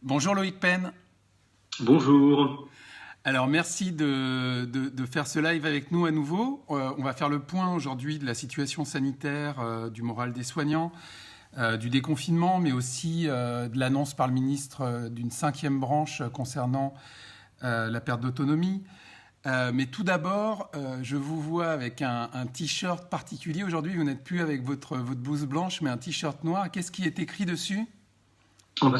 Bonjour Loïc Penn. Bonjour. Alors merci de faire ce live avec nous à nouveau. On va faire le point aujourd'hui de la situation sanitaire, du moral des soignants, du déconfinement, mais aussi de l'annonce par le ministre d'une 5e branche concernant la perte d'autonomie. Mais tout d'abord, je vous vois avec un t-shirt particulier. Aujourd'hui, vous n'êtes plus avec votre blouse blanche, mais un t-shirt noir. Qu'est-ce qui est écrit dessus ?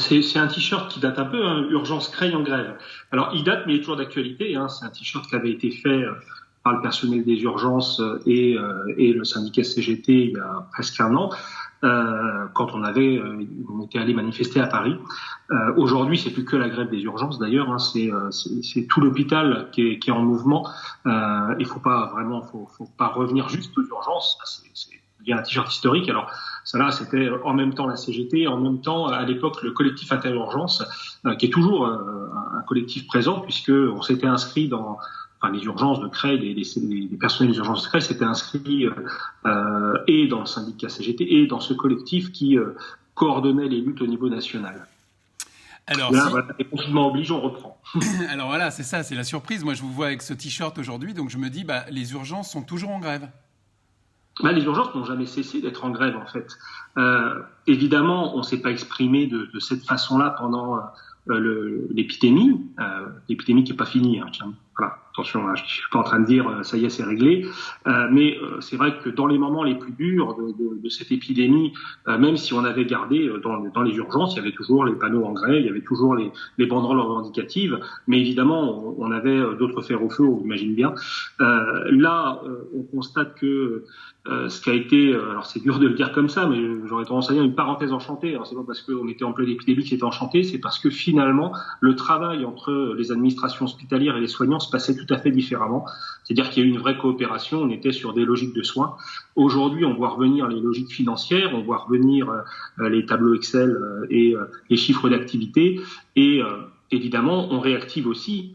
C'est un t-shirt qui date un peu, hein, Urgence Creil en grève. Alors, il date, mais il est toujours d'actualité. Hein. C'est un t-shirt qui avait été fait par le personnel des urgences et le syndicat CGT il y a presque un an, quand on était allé manifester à Paris. Aujourd'hui, c'est plus que la grève des urgences, d'ailleurs. Hein. C'est tout l'hôpital qui est en mouvement. Il faut pas revenir juste aux urgences. Il y a un t-shirt historique. Alors, ça là, c'était en même temps la CGT, en même temps, à l'époque, le collectif Interurgence, qui est toujours un collectif présent, puisque on s'était inscrit les urgences de Creil, les personnels des urgences de Creil s'étaient inscrits et dans le syndicat CGT et dans ce collectif qui coordonnait les luttes au niveau national. Alors, là, voilà, les confinements obligent, on reprend. Alors voilà, c'est ça, c'est la surprise. Moi, je vous vois avec ce t-shirt aujourd'hui, donc je me dis, les urgences sont toujours en grève. Les urgences n'ont jamais cessé d'être en grève, en fait. Évidemment, on ne s'est pas exprimé de cette façon-là pendant l'épidémie. L'épidémie qui n'est pas finie. Hein, tiens. Voilà, attention, je ne suis pas en train de dire ça y est, c'est réglé. Mais c'est vrai que dans les moments les plus durs de cette épidémie, même si on avait gardé dans les urgences, il y avait toujours les panneaux en grève, il y avait toujours les banderoles revendicatives. Mais évidemment, on avait d'autres fers au feu, on imagine bien. Là, on constate que ce qui a été, alors c'est dur de le dire comme ça, mais j'aurais tendance à dire une parenthèse enchantée. Alors c'est pas parce qu'on était en pleine épidémie que c'était enchanté, c'est parce que finalement le travail entre les administrations hospitalières et les soignants se passait tout à fait différemment. C'est-à-dire qu'il y a eu une vraie coopération, on était sur des logiques de soins. Aujourd'hui, on voit revenir les logiques financières, on voit revenir les tableaux Excel et les chiffres d'activité et évidemment, on réactive aussi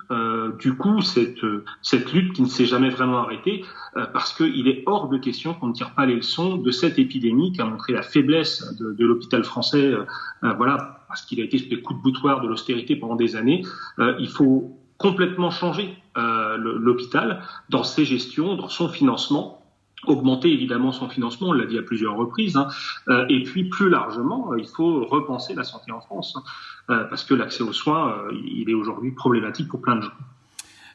du coup cette lutte qui ne s'est jamais vraiment arrêtée parce qu'il est hors de question qu'on ne tire pas les leçons de cette épidémie qui a montré la faiblesse de l'hôpital français, voilà, parce qu'il a été sur des coups de boutoir de l'austérité pendant des années. Il faut complètement changer l'hôpital dans ses gestions, dans son financement. Augmenter évidemment son financement, on l'a dit à plusieurs reprises, hein, et puis plus largement, il faut repenser la santé en France, hein, parce que l'accès aux soins, il est aujourd'hui problématique pour plein de gens.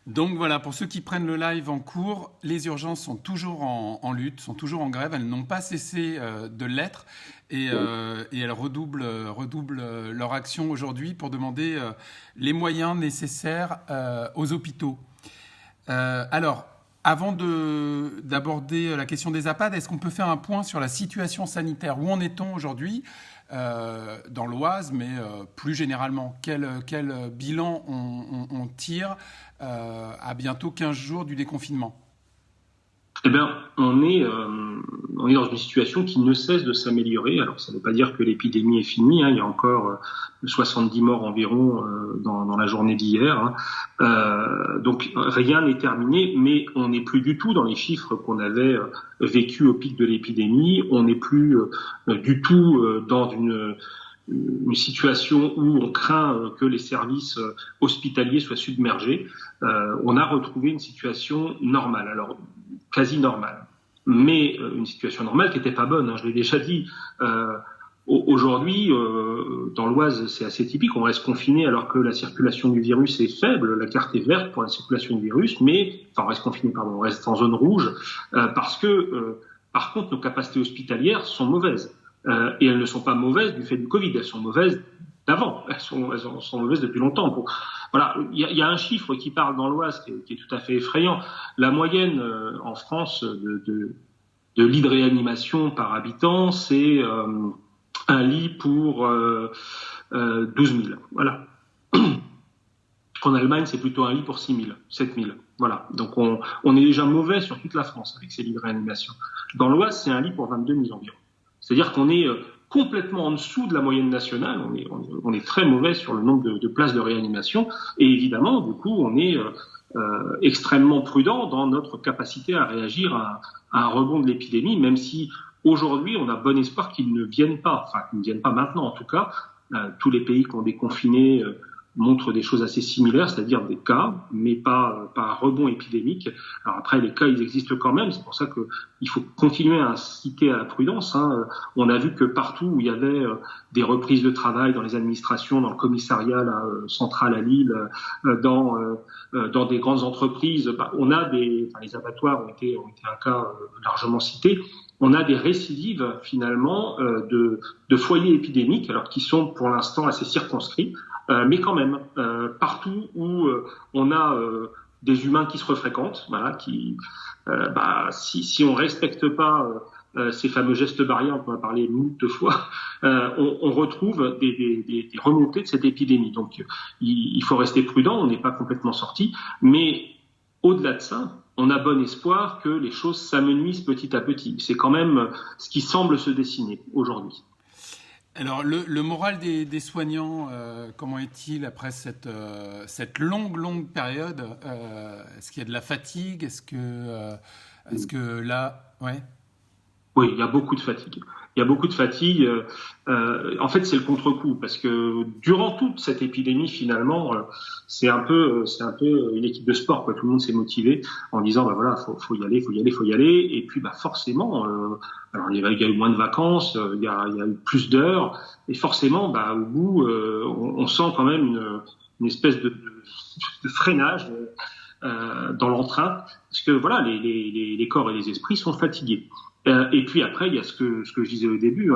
Donc voilà, pour ceux qui prennent le live en cours, les urgences sont toujours en lutte, sont toujours en grève, elles n'ont pas cessé de l'être et elles redoublent leur action aujourd'hui pour demander les moyens nécessaires aux hôpitaux. Alors, avant d'aborder la question des APAD, est-ce qu'on peut faire un point sur la situation sanitaire ? Où en est-on aujourd'hui dans l'Oise, mais plus généralement, quel bilan on tire à bientôt 15 jours du déconfinement ? Eh bien, on est dans une situation qui ne cesse de s'améliorer. Alors, ça ne veut pas dire que l'épidémie est finie. Hein. Il y a encore 70 morts environ dans la journée d'hier. Hein. Donc, rien n'est terminé, mais on n'est plus du tout dans les chiffres qu'on avait vécus au pic de l'épidémie. On n'est plus du tout dans une situation où on craint que les services hospitaliers soient submergés. On a retrouvé une situation normale. Alors, quasi normale, mais une situation normale qui n'était pas bonne, hein, je l'ai déjà dit. Aujourd'hui, dans l'Oise, c'est assez typique, on reste confiné alors que la circulation du virus est faible, la carte est verte pour la circulation du virus, on reste confiné, on reste en zone rouge, parce que, par contre, nos capacités hospitalières sont mauvaises. Et elles ne sont pas mauvaises du fait du Covid, elles sont mauvaises d'avant, elles sont mauvaises depuis longtemps. Voilà, il y a un chiffre qui parle dans l'Oise qui est tout à fait effrayant. La moyenne en France de lits de réanimation par habitant, c'est un lit pour 12 000. Voilà. En Allemagne, c'est plutôt un lit pour 6 000, 7 000. Voilà. Donc on est déjà mauvais sur toute la France avec ces lits de réanimation. Dans l'Oise, c'est un lit pour 22 000 environ. C'est-à-dire qu'on est complètement en dessous de la moyenne nationale. On est très mauvais sur le nombre de places de réanimation. Et évidemment, du coup, on est extrêmement prudent dans notre capacité à réagir à un rebond de l'épidémie, même si aujourd'hui, on a bon espoir qu'ils ne viennent pas maintenant en tout cas, tous les pays qui ont déconfiné montrent des choses assez similaires, c'est-à-dire des cas, mais pas un rebond épidémique. Alors après, les cas, ils existent quand même, c'est pour ça qu'il faut continuer à inciter à la prudence. On a vu que partout où il y avait des reprises de travail dans les administrations, dans le commissariat central à Lille, dans des grandes entreprises, on a les abattoirs ont été un cas largement cité. On a des récidives finalement de foyers épidémiques, alors qui sont pour l'instant assez circonscrits. Mais quand même, partout où on a des humains qui se refréquentent, voilà, si on respecte pas ces fameux gestes barrières dont on a parlé moult de fois, on retrouve des remontées de cette épidémie. Donc, il faut rester prudent, on n'est pas complètement sorti, mais au-delà de ça, on a bon espoir que les choses s'amenuisent petit à petit. C'est quand même ce qui semble se dessiner aujourd'hui. Alors, le moral des soignants, comment est-il après cette longue période Est-ce qu'il y a de la fatigue Est-ce que là... Ouais. Oui, il y a beaucoup de fatigue. Il y a beaucoup de fatigue. En fait, c'est le contre-coup parce que durant toute cette épidémie, finalement, c'est un peu une équipe de sport, quoi. Tout le monde s'est motivé en disant, voilà, faut y aller. Et puis, forcément, alors il y a eu moins de vacances, il y a eu plus d'heures, et forcément, au bout, on sent quand même une espèce de freinage dans l'entrain, parce que voilà, les corps et les esprits sont fatigués. Et puis après, il y a ce que je disais au début,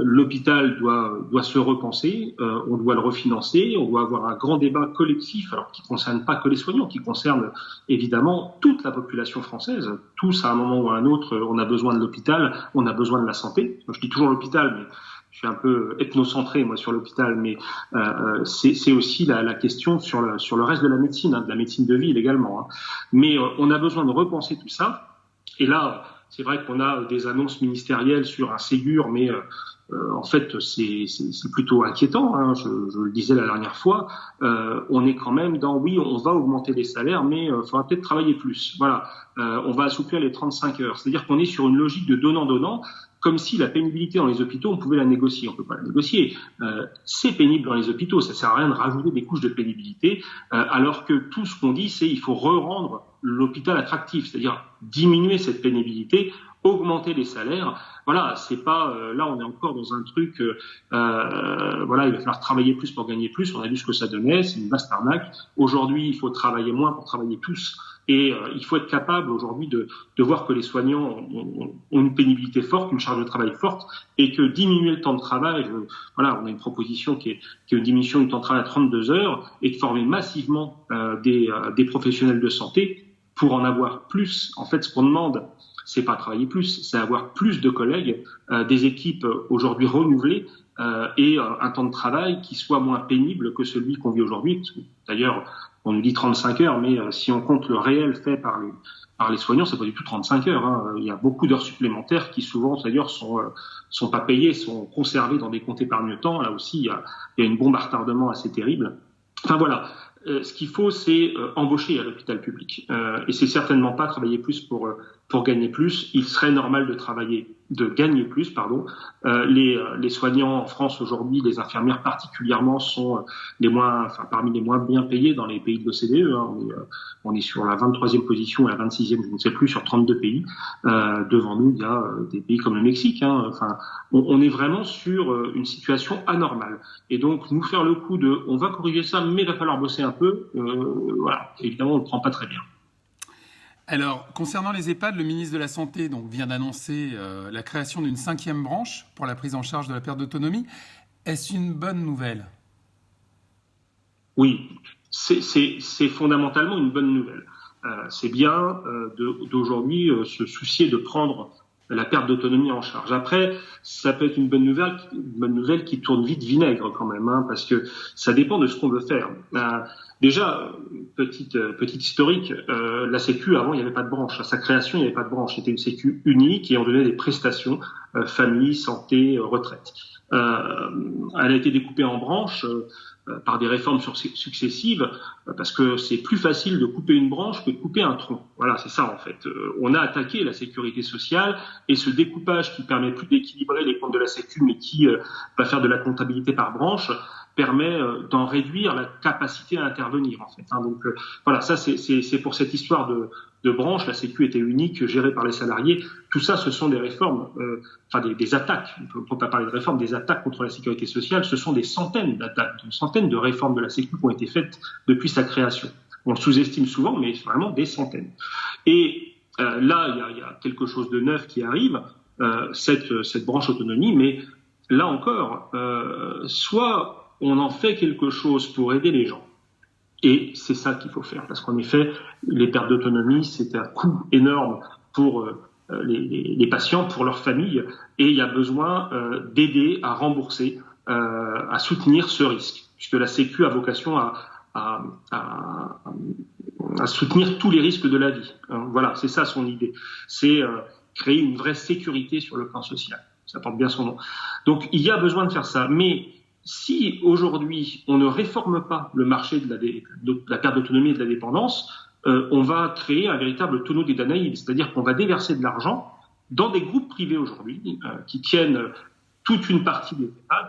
l'hôpital doit se repenser, on doit le refinancer, on doit avoir un grand débat collectif, alors qui ne concerne pas que les soignants, qui concerne évidemment toute la population française. Tous, à un moment ou à un autre, on a besoin de l'hôpital, on a besoin de la santé. Je dis toujours l'hôpital, mais je suis un peu ethnocentré, moi, sur l'hôpital, mais c'est aussi la question sur le reste de la médecine, de la médecine de ville également. Mais on a besoin de repenser tout ça. Et là, c'est vrai qu'on a des annonces ministérielles sur un Ségur, mais en fait, c'est plutôt inquiétant. Je le disais la dernière fois. On est quand même oui, on va augmenter les salaires, mais il faudra peut-être travailler plus. Voilà, on va assouplir les 35 heures. C'est-à-dire qu'on est sur une logique de donnant-donnant, comme si la pénibilité dans les hôpitaux, on pouvait la négocier. On peut pas la négocier. C'est pénible dans les hôpitaux. Ça sert à rien de rajouter des couches de pénibilité, alors que tout ce qu'on dit, c'est il faut re-rendre l'hôpital attractif, c'est-à-dire diminuer cette pénibilité, augmenter les salaires. Voilà, c'est pas là on est encore dans un truc. Voilà, il va falloir travailler plus pour gagner plus. On a vu ce que ça donnait, c'est une vaste arnaque. Aujourd'hui, il faut travailler moins pour travailler plus. Et il faut être capable aujourd'hui de voir que les soignants ont une pénibilité forte, une charge de travail forte, et que diminuer le temps de travail, voilà, on a une proposition qui est une diminution du temps de travail à 32 heures, et de former massivement des professionnels de santé pour en avoir plus. En fait, ce qu'on demande, c'est pas travailler plus, c'est avoir plus de collègues, des équipes aujourd'hui renouvelées, et un temps de travail qui soit moins pénible que celui qu'on vit aujourd'hui. D'ailleurs, on nous dit 35 heures, mais si on compte le réel fait par les soignants, c'est pas du tout 35 heures. Il y a beaucoup d'heures supplémentaires qui souvent, d'ailleurs, sont pas payées, sont conservées dans des comptes épargne-temps. Là aussi, il y a une bombe à retardement assez terrible. Enfin voilà. Ce qu'il faut, c'est embaucher à l'hôpital public. Et c'est certainement pas travailler plus pour gagner plus. Il serait normal de gagner plus, pardon. Les soignants en France aujourd'hui, les infirmières particulièrement, sont parmi les moins bien payés dans les pays de l'OCDE. On est sur la 23e position et la 26e, je ne sais plus, sur 32 pays. Devant nous, il y a des pays comme le Mexique. On est vraiment sur une situation anormale. Et donc, nous faire le coup on va corriger ça, mais il va falloir bosser un peu. Voilà, évidemment, on ne le prend pas très bien. Alors, concernant les EHPAD, le ministre de la Santé vient d'annoncer la création d'une 5e branche pour la prise en charge de la perte d'autonomie. Est-ce une bonne nouvelle ? Oui, c'est fondamentalement une bonne nouvelle. C'est bien d'aujourd'hui se soucier de prendre la perte d'autonomie en charge. Après, ça peut être une bonne nouvelle qui tourne vite vinaigre quand même, parce que ça dépend de ce qu'on veut faire. Déjà, petite historique, la Sécu, avant, il n'y avait pas de branche. À sa création, il n'y avait pas de branche. C'était une Sécu unique et on donnait des prestations, famille, santé, retraite. elle a été découpée en branches par des réformes successives, parce que c'est plus facile de couper une branche que de couper un tronc. Voilà, c'est ça en fait. On a attaqué la sécurité sociale, et ce découpage qui permet plus d'équilibrer les comptes de la Sécu, mais qui va faire de la comptabilité par branche, permet d'en réduire la capacité à intervenir en fait. Donc voilà, ça c'est pour cette histoire de branche. La Sécu était unique, gérée par les salariés. Tout ça, ce sont des réformes, des attaques. On ne peut pas parler de réformes, des attaques contre la sécurité sociale. Ce sont des centaines d'attaques, des centaines de réformes de la Sécu qui ont été faites depuis sa création. On le sous-estime souvent, mais vraiment des centaines. Et là, il y a quelque chose de neuf qui arrive, cette branche autonomie, mais là encore, soit on en fait quelque chose pour aider les gens. Et c'est ça qu'il faut faire, parce qu'en effet, les pertes d'autonomie, c'est un coût énorme pour les patients, pour leurs familles, et il y a besoin d'aider à rembourser, à soutenir ce risque, puisque la Sécu a vocation à soutenir tous les risques de la vie. Voilà, c'est ça son idée. C'est créer une vraie sécurité sur le plan social. Ça porte bien son nom. Donc, il y a besoin de faire ça, mais si aujourd'hui on ne réforme pas le marché de la perte d'autonomie et de la dépendance, on va créer un véritable tonneau des Danaïdes, c'est-à-dire qu'on va déverser de l'argent dans des groupes privés aujourd'hui qui tiennent toute une partie des EHPAD.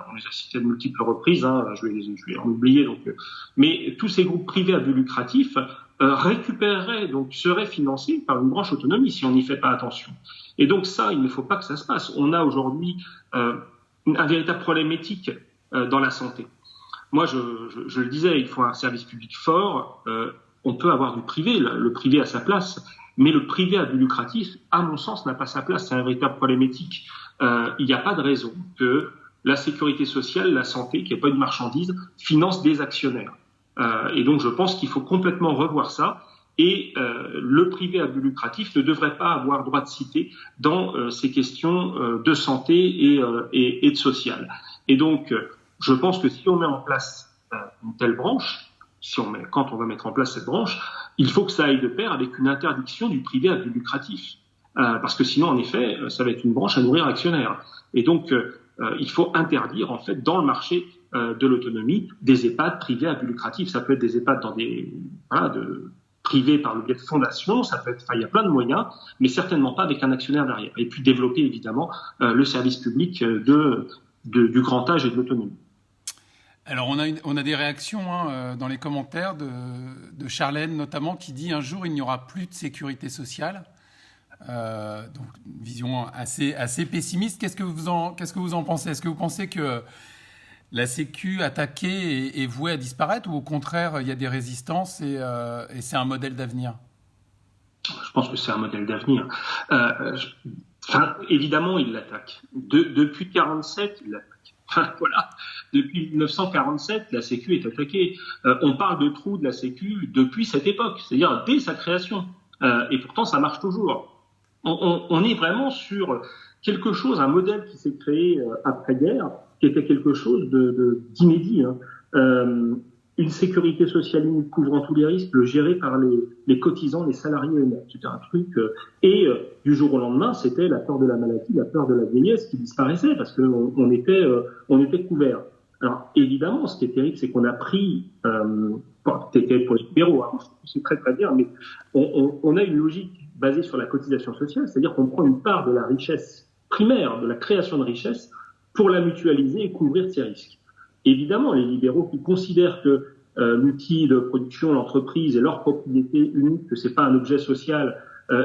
On les a cités de multiples reprises, je vais en oublier. Mais tous ces groupes privés à but lucratif récupéreraient, donc seraient financés par une branche autonomie si on n'y fait pas attention. Et donc ça, il ne faut pas que ça se passe. On a aujourd'hui un véritable problème éthique dans la santé. Moi, je le disais, il faut un service public fort. On peut avoir du privé, le privé a sa place, mais le privé à but lucratif, à mon sens, n'a pas sa place. C'est un véritable problème éthique. Il n'y a pas de raison que la sécurité sociale, la santé, qui n'est pas une marchandise, finance des actionnaires. Et donc, je pense qu'il faut complètement revoir ça. Et le privé à but lucratif ne devrait pas avoir droit de cité dans ces questions de santé et de social. Et donc, je pense que si on met en place une telle branche, quand on va mettre en place cette branche, il faut que ça aille de pair avec une interdiction du privé à but lucratif. Parce que sinon, en effet, ça va être une branche à nourrir actionnaires. Et donc, il faut interdire, en fait, dans le marché de l'autonomie, des EHPAD privés à but lucratif. Ça peut être des EHPAD dans privés par le biais de fondations, il y a plein de moyens, mais certainement pas avec un actionnaire derrière. Et puis développer évidemment le service public du grand âge et de l'autonomie. Alors on a des réactions dans les commentaires de Charlène notamment, qui dit un jour il n'y aura plus de sécurité sociale. Donc une vision assez pessimiste. Qu'est-ce que vous en pensez ? Est-ce que vous pensez que la Sécu attaquée est vouée à disparaître, ou au contraire, il y a des résistances et c'est un modèle d'avenir ? Je pense que c'est un modèle d'avenir. Évidemment, il l'attaque. Depuis 1947, il l'attaque. Voilà. Depuis 1947, la Sécu est attaquée. On parle de trous de la Sécu depuis cette époque, c'est-à-dire dès sa création. Et pourtant, ça marche toujours. On est vraiment sur quelque chose, un modèle qui s'est créé après-guerre, qui était quelque chose d'inédit. Une sécurité sociale unique couvrant tous les risques, gérée par les cotisants, les salariés eux-mêmes. C'était un truc. Et du jour au lendemain, c'était la peur de la maladie, la peur de la vieillesse qui disparaissait parce qu'on était couverts. Alors évidemment, ce qui est terrible, c'est qu'on a pris, c'était pour les libéraux, c'est très très bien, mais on a une logique basée sur la cotisation sociale, c'est-à-dire qu'on prend une part de la richesse primaire, de la création de richesse, pour la mutualiser et couvrir ces risques. Évidemment, les libéraux qui considèrent que l'outil de production, l'entreprise est leur propriété unique, que c'est pas un objet social,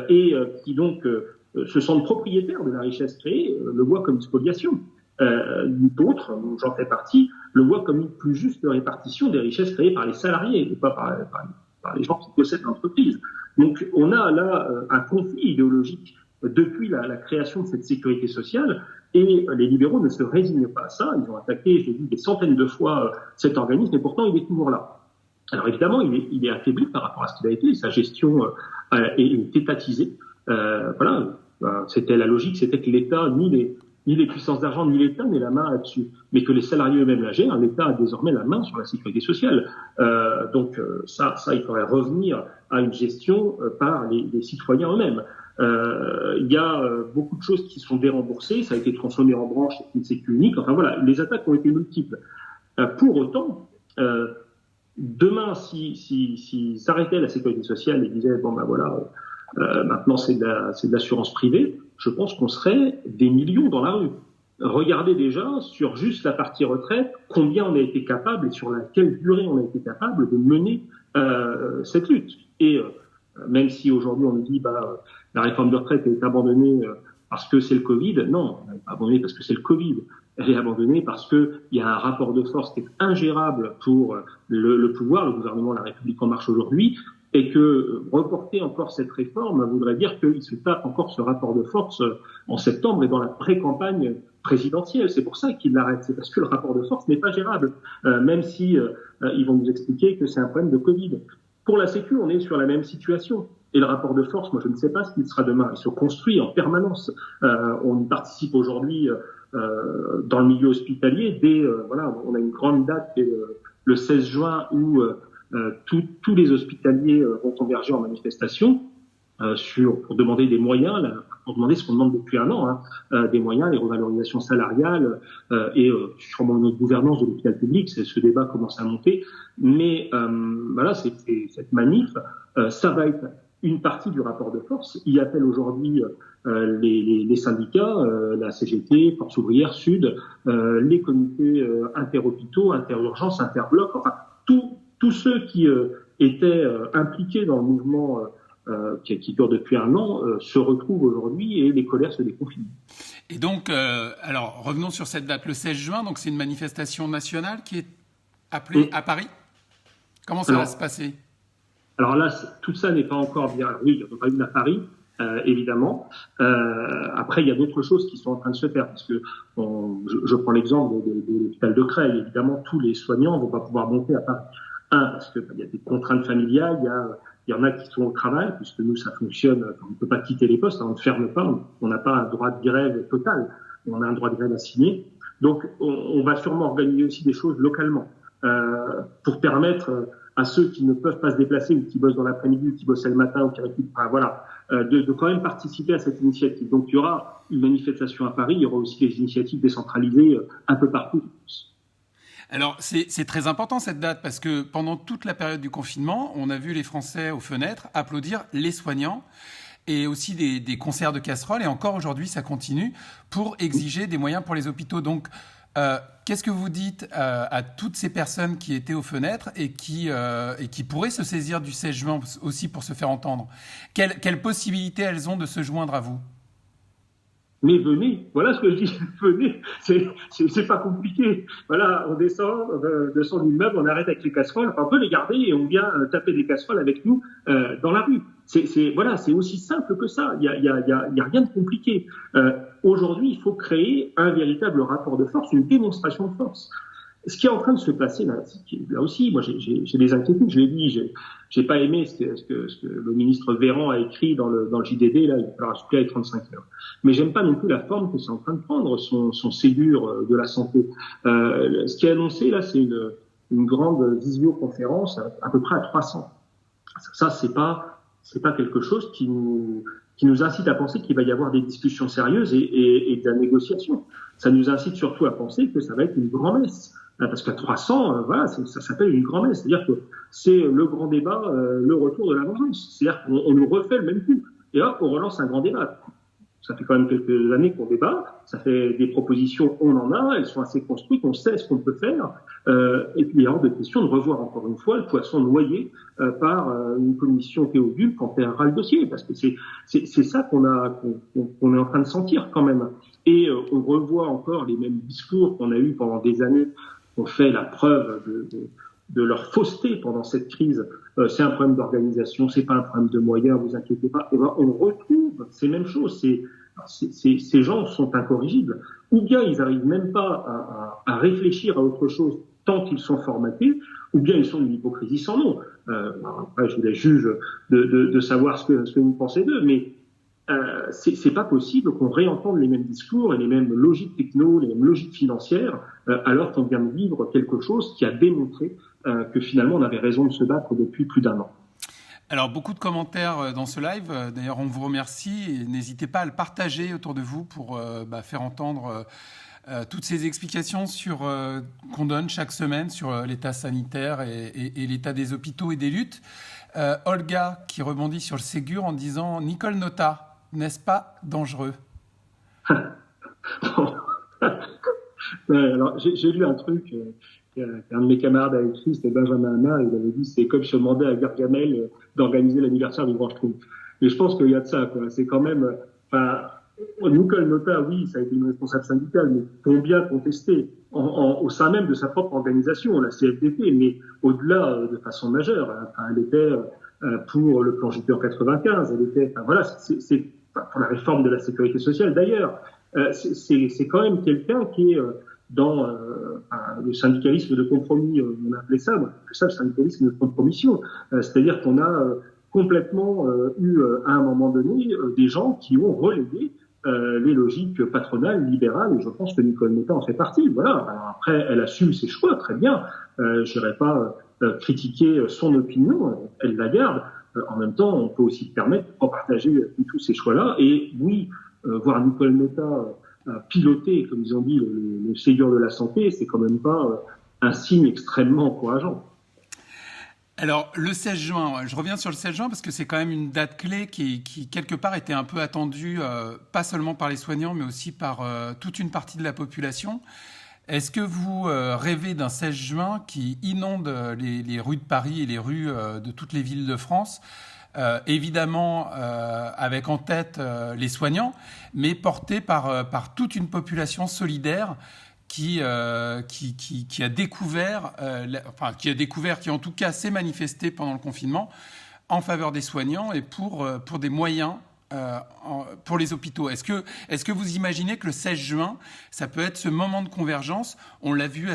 et qui donc se sentent propriétaires de la richesse créée, le voient comme une spoliation. D'autres, j'en fais partie, le voient comme une plus juste répartition des richesses créées par les salariés, et pas par les gens qui possèdent l'entreprise. Donc on a là un conflit idéologique depuis la création de cette sécurité sociale, et les libéraux ne se résignent pas à ça. Ils ont attaqué, j'ai vu, des centaines de fois cet organisme, et pourtant il est toujours là. Alors évidemment, il est affaibli par rapport à ce qu'il a été, sa gestion est étatisée. C'était la logique, c'était que l'État, ni les puissances d'argent, ni l'État n'aient la main là-dessus, mais que les salariés eux-mêmes la gèrent. L'État a désormais la main sur la sécurité sociale. Donc ça, il faudrait revenir à une gestion par les citoyens eux-mêmes. Il y a beaucoup de choses qui sont déremboursées, ça a été transformé en branche, c'est une sécu unique. Enfin voilà, les attaques ont été multiples. Pour autant, demain, s'ils arrêtaient la sécurité sociale et disaient bon ben voilà, maintenant c'est de l'assurance privée, je pense qu'on serait des millions dans la rue. Regardez déjà sur juste la partie retraite, combien on a été capable et sur quelle durée on a été capable de mener cette lutte. Et même si aujourd'hui on nous dit la réforme de retraite est abandonnée parce que c'est le Covid, non, elle n'est pas abandonnée parce que c'est le Covid. Elle est abandonnée parce qu'il y a un rapport de force qui est ingérable pour le pouvoir, le gouvernement de La République En Marche aujourd'hui, et que reporter encore cette réforme voudrait dire qu'il se tape encore ce rapport de force en septembre et dans la pré-campagne présidentielle. C'est pour ça qu'ils l'arrêtent, c'est parce que le rapport de force n'est pas gérable, même si ils vont nous expliquer que c'est un problème de Covid. Pour la Sécu, on est sur la même situation. Et le rapport de force, moi je ne sais pas ce qu'il sera demain. Il se construit en permanence. On y participe aujourd'hui dans le milieu hospitalier. On a une grande date qui est le 16 juin où tous les hospitaliers vont converger en manifestation pour demander des moyens, pour demander ce qu'on demande depuis un an, des moyens, les revalorisations salariales et sûrement une autre gouvernance de l'hôpital public. Ce débat commence à monter. Mais cette manif, ça va être une partie du rapport de force. Il appelle aujourd'hui les syndicats, la CGT, Force ouvrière, Sud, les comités interhôpitaux, interurgences, interblocs, enfin tous ceux qui étaient impliqués dans le mouvement qui dure depuis un an se retrouvent aujourd'hui et les colères se déconfinent. Et donc, alors revenons sur cette date, le 16 juin, donc c'est une manifestation nationale qui est appelée à Paris. Comment ça va se passer ? Alors là, tout ça n'est pas encore bien. Oui, il y en aura une à Paris, évidemment. Après, il y a d'autres choses qui sont en train de se faire, parce que je prends l'exemple de l'hôpital de Creil. Évidemment, tous les soignants ne vont pas pouvoir monter à Paris. Parce qu'il y a des contraintes familiales, il y en a qui sont au travail, puisque nous, ça fonctionne, on ne peut pas quitter les postes, on ne ferme pas, on n'a pas un droit de grève total, on a un droit de grève assigné. Donc, on va sûrement organiser aussi des choses localement, pour permettre à ceux qui ne peuvent pas se déplacer ou qui bossent dans l'après-midi ou qui bossent le matin ou qui récupèrent, de quand même participer à cette initiative. Donc, il y aura une manifestation à Paris, il y aura aussi des initiatives décentralisées un peu partout. Alors, c'est très important cette date parce que pendant toute la période du confinement, on a vu les Français aux fenêtres applaudir les soignants et aussi des concerts de casseroles. Et encore aujourd'hui, ça continue pour exiger des moyens pour les hôpitaux. Donc, qu'est-ce que vous dites à toutes ces personnes qui étaient aux fenêtres et qui pourraient se saisir du 16 juin aussi pour se faire entendre ? Quelles possibilités elles ont de se joindre à vous ? Mais venez, voilà ce que je dis, venez, c'est pas compliqué. Voilà, on descend de son immeuble, on arrête avec les casseroles, on peut les garder et on vient taper des casseroles avec nous dans la rue. C'est aussi simple que ça. Il y a rien de compliqué. Aujourd'hui, il faut créer un véritable rapport de force, une démonstration de force. Ce qui est en train de se passer là aussi, moi j'ai des inquiétudes. Je l'ai dit, j'ai pas aimé ce que le ministre Véran a écrit dans le JDD là. Il va falloir supplier les 35 heures. Mais j'aime pas non plus la forme que c'est en train de prendre son Ségur de la santé. Ce qui est annoncé là, c'est une grande visioconférence à peu près à 300. Ça c'est pas quelque chose qui nous incite à penser qu'il va y avoir des discussions sérieuses et de la négociation. Ça nous incite surtout à penser que ça va être une grand-messe. Parce qu'à 300, ça s'appelle une grand-messe. C'est-à-dire que c'est le grand débat, le retour de la vengeance. C'est-à-dire qu'on nous refait le même coup. Et hop, on relance un grand débat. Ça fait quand même quelques années qu'on débat. Ça fait des propositions, on en a. Elles sont assez construites. On sait ce qu'on peut faire. Et puis, il est hors de question de revoir encore une fois le poisson noyé par une commission Théodule quand on ras le dossier. Parce que c'est ça qu'on est en train de sentir quand même. Et on revoit encore les mêmes discours qu'on a eus pendant des années. On fait la preuve de leur fausseté pendant cette crise. C'est un problème d'organisation, c'est pas un problème de moyens, vous inquiétez pas. Et ben, on retrouve ces mêmes choses. Ces gens sont incorrigibles. Ou bien ils arrivent même pas à réfléchir à autre chose tant qu'ils sont formatés, ou bien ils sont d'une hypocrisie sans nom. Après, je vous laisse juge de savoir ce que vous pensez d'eux, mais c'est pas possible qu'on réentende les mêmes discours et les mêmes logiques techno, les mêmes logiques financières, alors qu'on vient de vivre quelque chose qui a démontré que finalement on avait raison de se battre depuis plus d'un an. Alors, beaucoup de commentaires dans ce live. D'ailleurs, on vous remercie et n'hésitez pas à le partager autour de vous pour faire entendre toutes ces explications qu'on donne chaque semaine sur l'état sanitaire et l'état des hôpitaux et des luttes. Olga qui rebondit sur le Ségur en disant « Nicole Notat, n'est-ce pas dangereux ?» Ouais, alors, j'ai lu un truc qu'un de mes camarades a écrit, c'était Benjamin Hanna, il avait dit c'est comme si on demandait à Gargamel d'organiser l'anniversaire du Grand Schtroumpf. Et je pense qu'il y a de ça, quoi. C'est quand même, Nicole Notat, oui, ça a été une responsable syndicale, mais combien contestée au sein même de sa propre organisation, la CFDT, mais au-delà de façon majeure. Elle était pour le plan Juppé en 95, elle était, c'est pour la réforme de la sécurité sociale d'ailleurs. C'est quand même quelqu'un qui est dans le syndicalisme de compromis, on appelait ça, le syndicalisme de compromission. C'est-à-dire qu'on a complètement eu à un moment donné des gens qui ont relégué les logiques patronales, libérales, et je pense que Nicole Notat en fait partie. Voilà. Alors après, elle assume ses choix, très bien. Je n'irai pas critiquer son opinion, elle la garde. En même temps, on peut aussi permettre de partager tous ces choix-là. Et oui, voir Nicole Notat piloter, comme ils ont dit, le Ségur de la santé, c'est quand même pas un signe extrêmement encourageant. Alors, le 16 juin, je reviens sur le 16 juin parce que c'est quand même une date clé qui quelque part, était un peu attendue, pas seulement par les soignants, mais aussi par toute une partie de la population. Est-ce que vous rêvez d'un 16 juin qui inonde les rues de Paris et les rues de toutes les villes de France, évidemment avec en tête les soignants, mais porté par toute une population solidaire qui a découvert, qui en tout cas s'est manifesté pendant le confinement en faveur des soignants et pour des moyens pour les hôpitaux. Est-ce que vous imaginez que le 16 juin, ça peut être ce moment de convergence? On l'a vu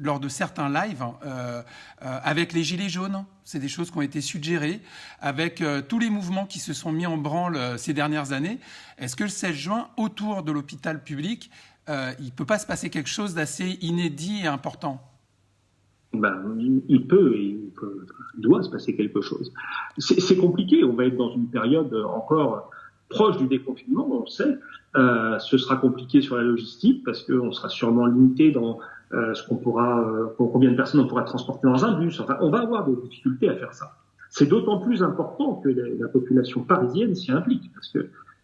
lors de certains lives avec les Gilets jaunes. C'est des choses qui ont été suggérées avec tous les mouvements qui se sont mis en branle ces dernières années. Est-ce que le 16 juin, autour de l'hôpital public, il ne peut pas se passer quelque chose d'assez inédit et important? Il doit se passer quelque chose. C'est compliqué, on va être dans une période encore proche du déconfinement, on le sait. Ce sera compliqué sur la logistique parce qu'on sera sûrement limité dans combien de personnes on pourra transporter dans un bus. Enfin, on va avoir des difficultés à faire ça. C'est d'autant plus important que la population parisienne s'y implique parce que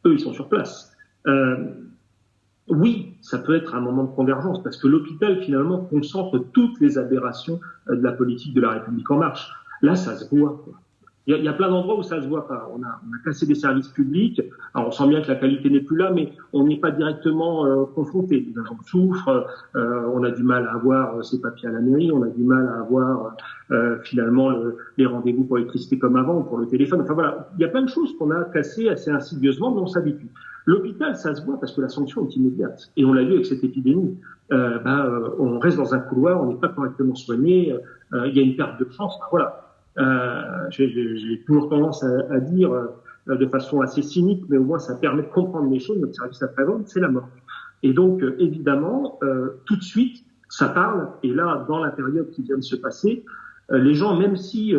eux, ils sont sur place. Oui, ça peut être un moment de convergence parce que l'hôpital, finalement, concentre toutes les aberrations de la politique de la République en marche. Là, ça se voit, quoi. Il y a plein d'endroits où ça se voit pas. On a cassé des services publics. Alors, on sent bien que la qualité n'est plus là, mais on n'est pas directement confronté. Les agents souffrent. On a du mal à avoir ses papiers à la mairie. On a du mal à avoir finalement les rendez-vous pour l'électricité comme avant, ou pour le téléphone. Enfin voilà, il y a plein de choses qu'on a cassées assez insidieusement, mais on s'habitue. L'hôpital, ça se voit parce que la sanction est immédiate. Et on l'a vu avec cette épidémie. On reste dans un couloir, on n'est pas correctement soigné. Il y a une perte de chance. Voilà. J'ai toujours tendance à dire de façon assez cynique, mais au moins ça permet de comprendre les choses. Notre service après-vente, c'est la mort. Et donc, évidemment, tout de suite, ça parle. Et là, dans la période qui vient de se passer, les gens, même si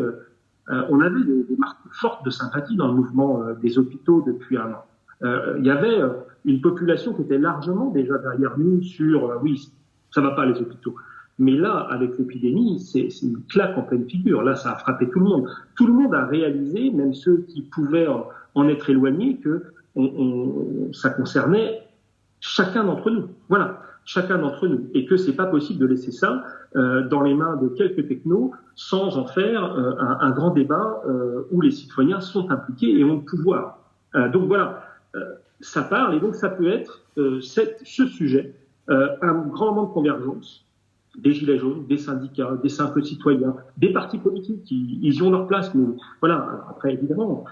on avait des marques fortes de sympathie dans le mouvement des hôpitaux depuis un an, il y avait une population qui était largement déjà derrière nous sur oui, ça va pas les hôpitaux. Mais là, avec l'épidémie, c'est une claque en pleine figure. Là, ça a frappé tout le monde. Tout le monde a réalisé, même ceux qui pouvaient en être éloignés, que ça concernait chacun d'entre nous. Voilà, chacun d'entre nous. Et que c'est pas possible de laisser ça dans les mains de quelques technos sans en faire un grand débat où les citoyens sont impliqués et ont le pouvoir. Donc voilà, ça parle et donc ça peut être ce sujet, un grand moment de convergence des gilets jaunes, des syndicats, des simples citoyens, des partis politiques, ils y ont leur place. Mais voilà. Alors après, évidemment,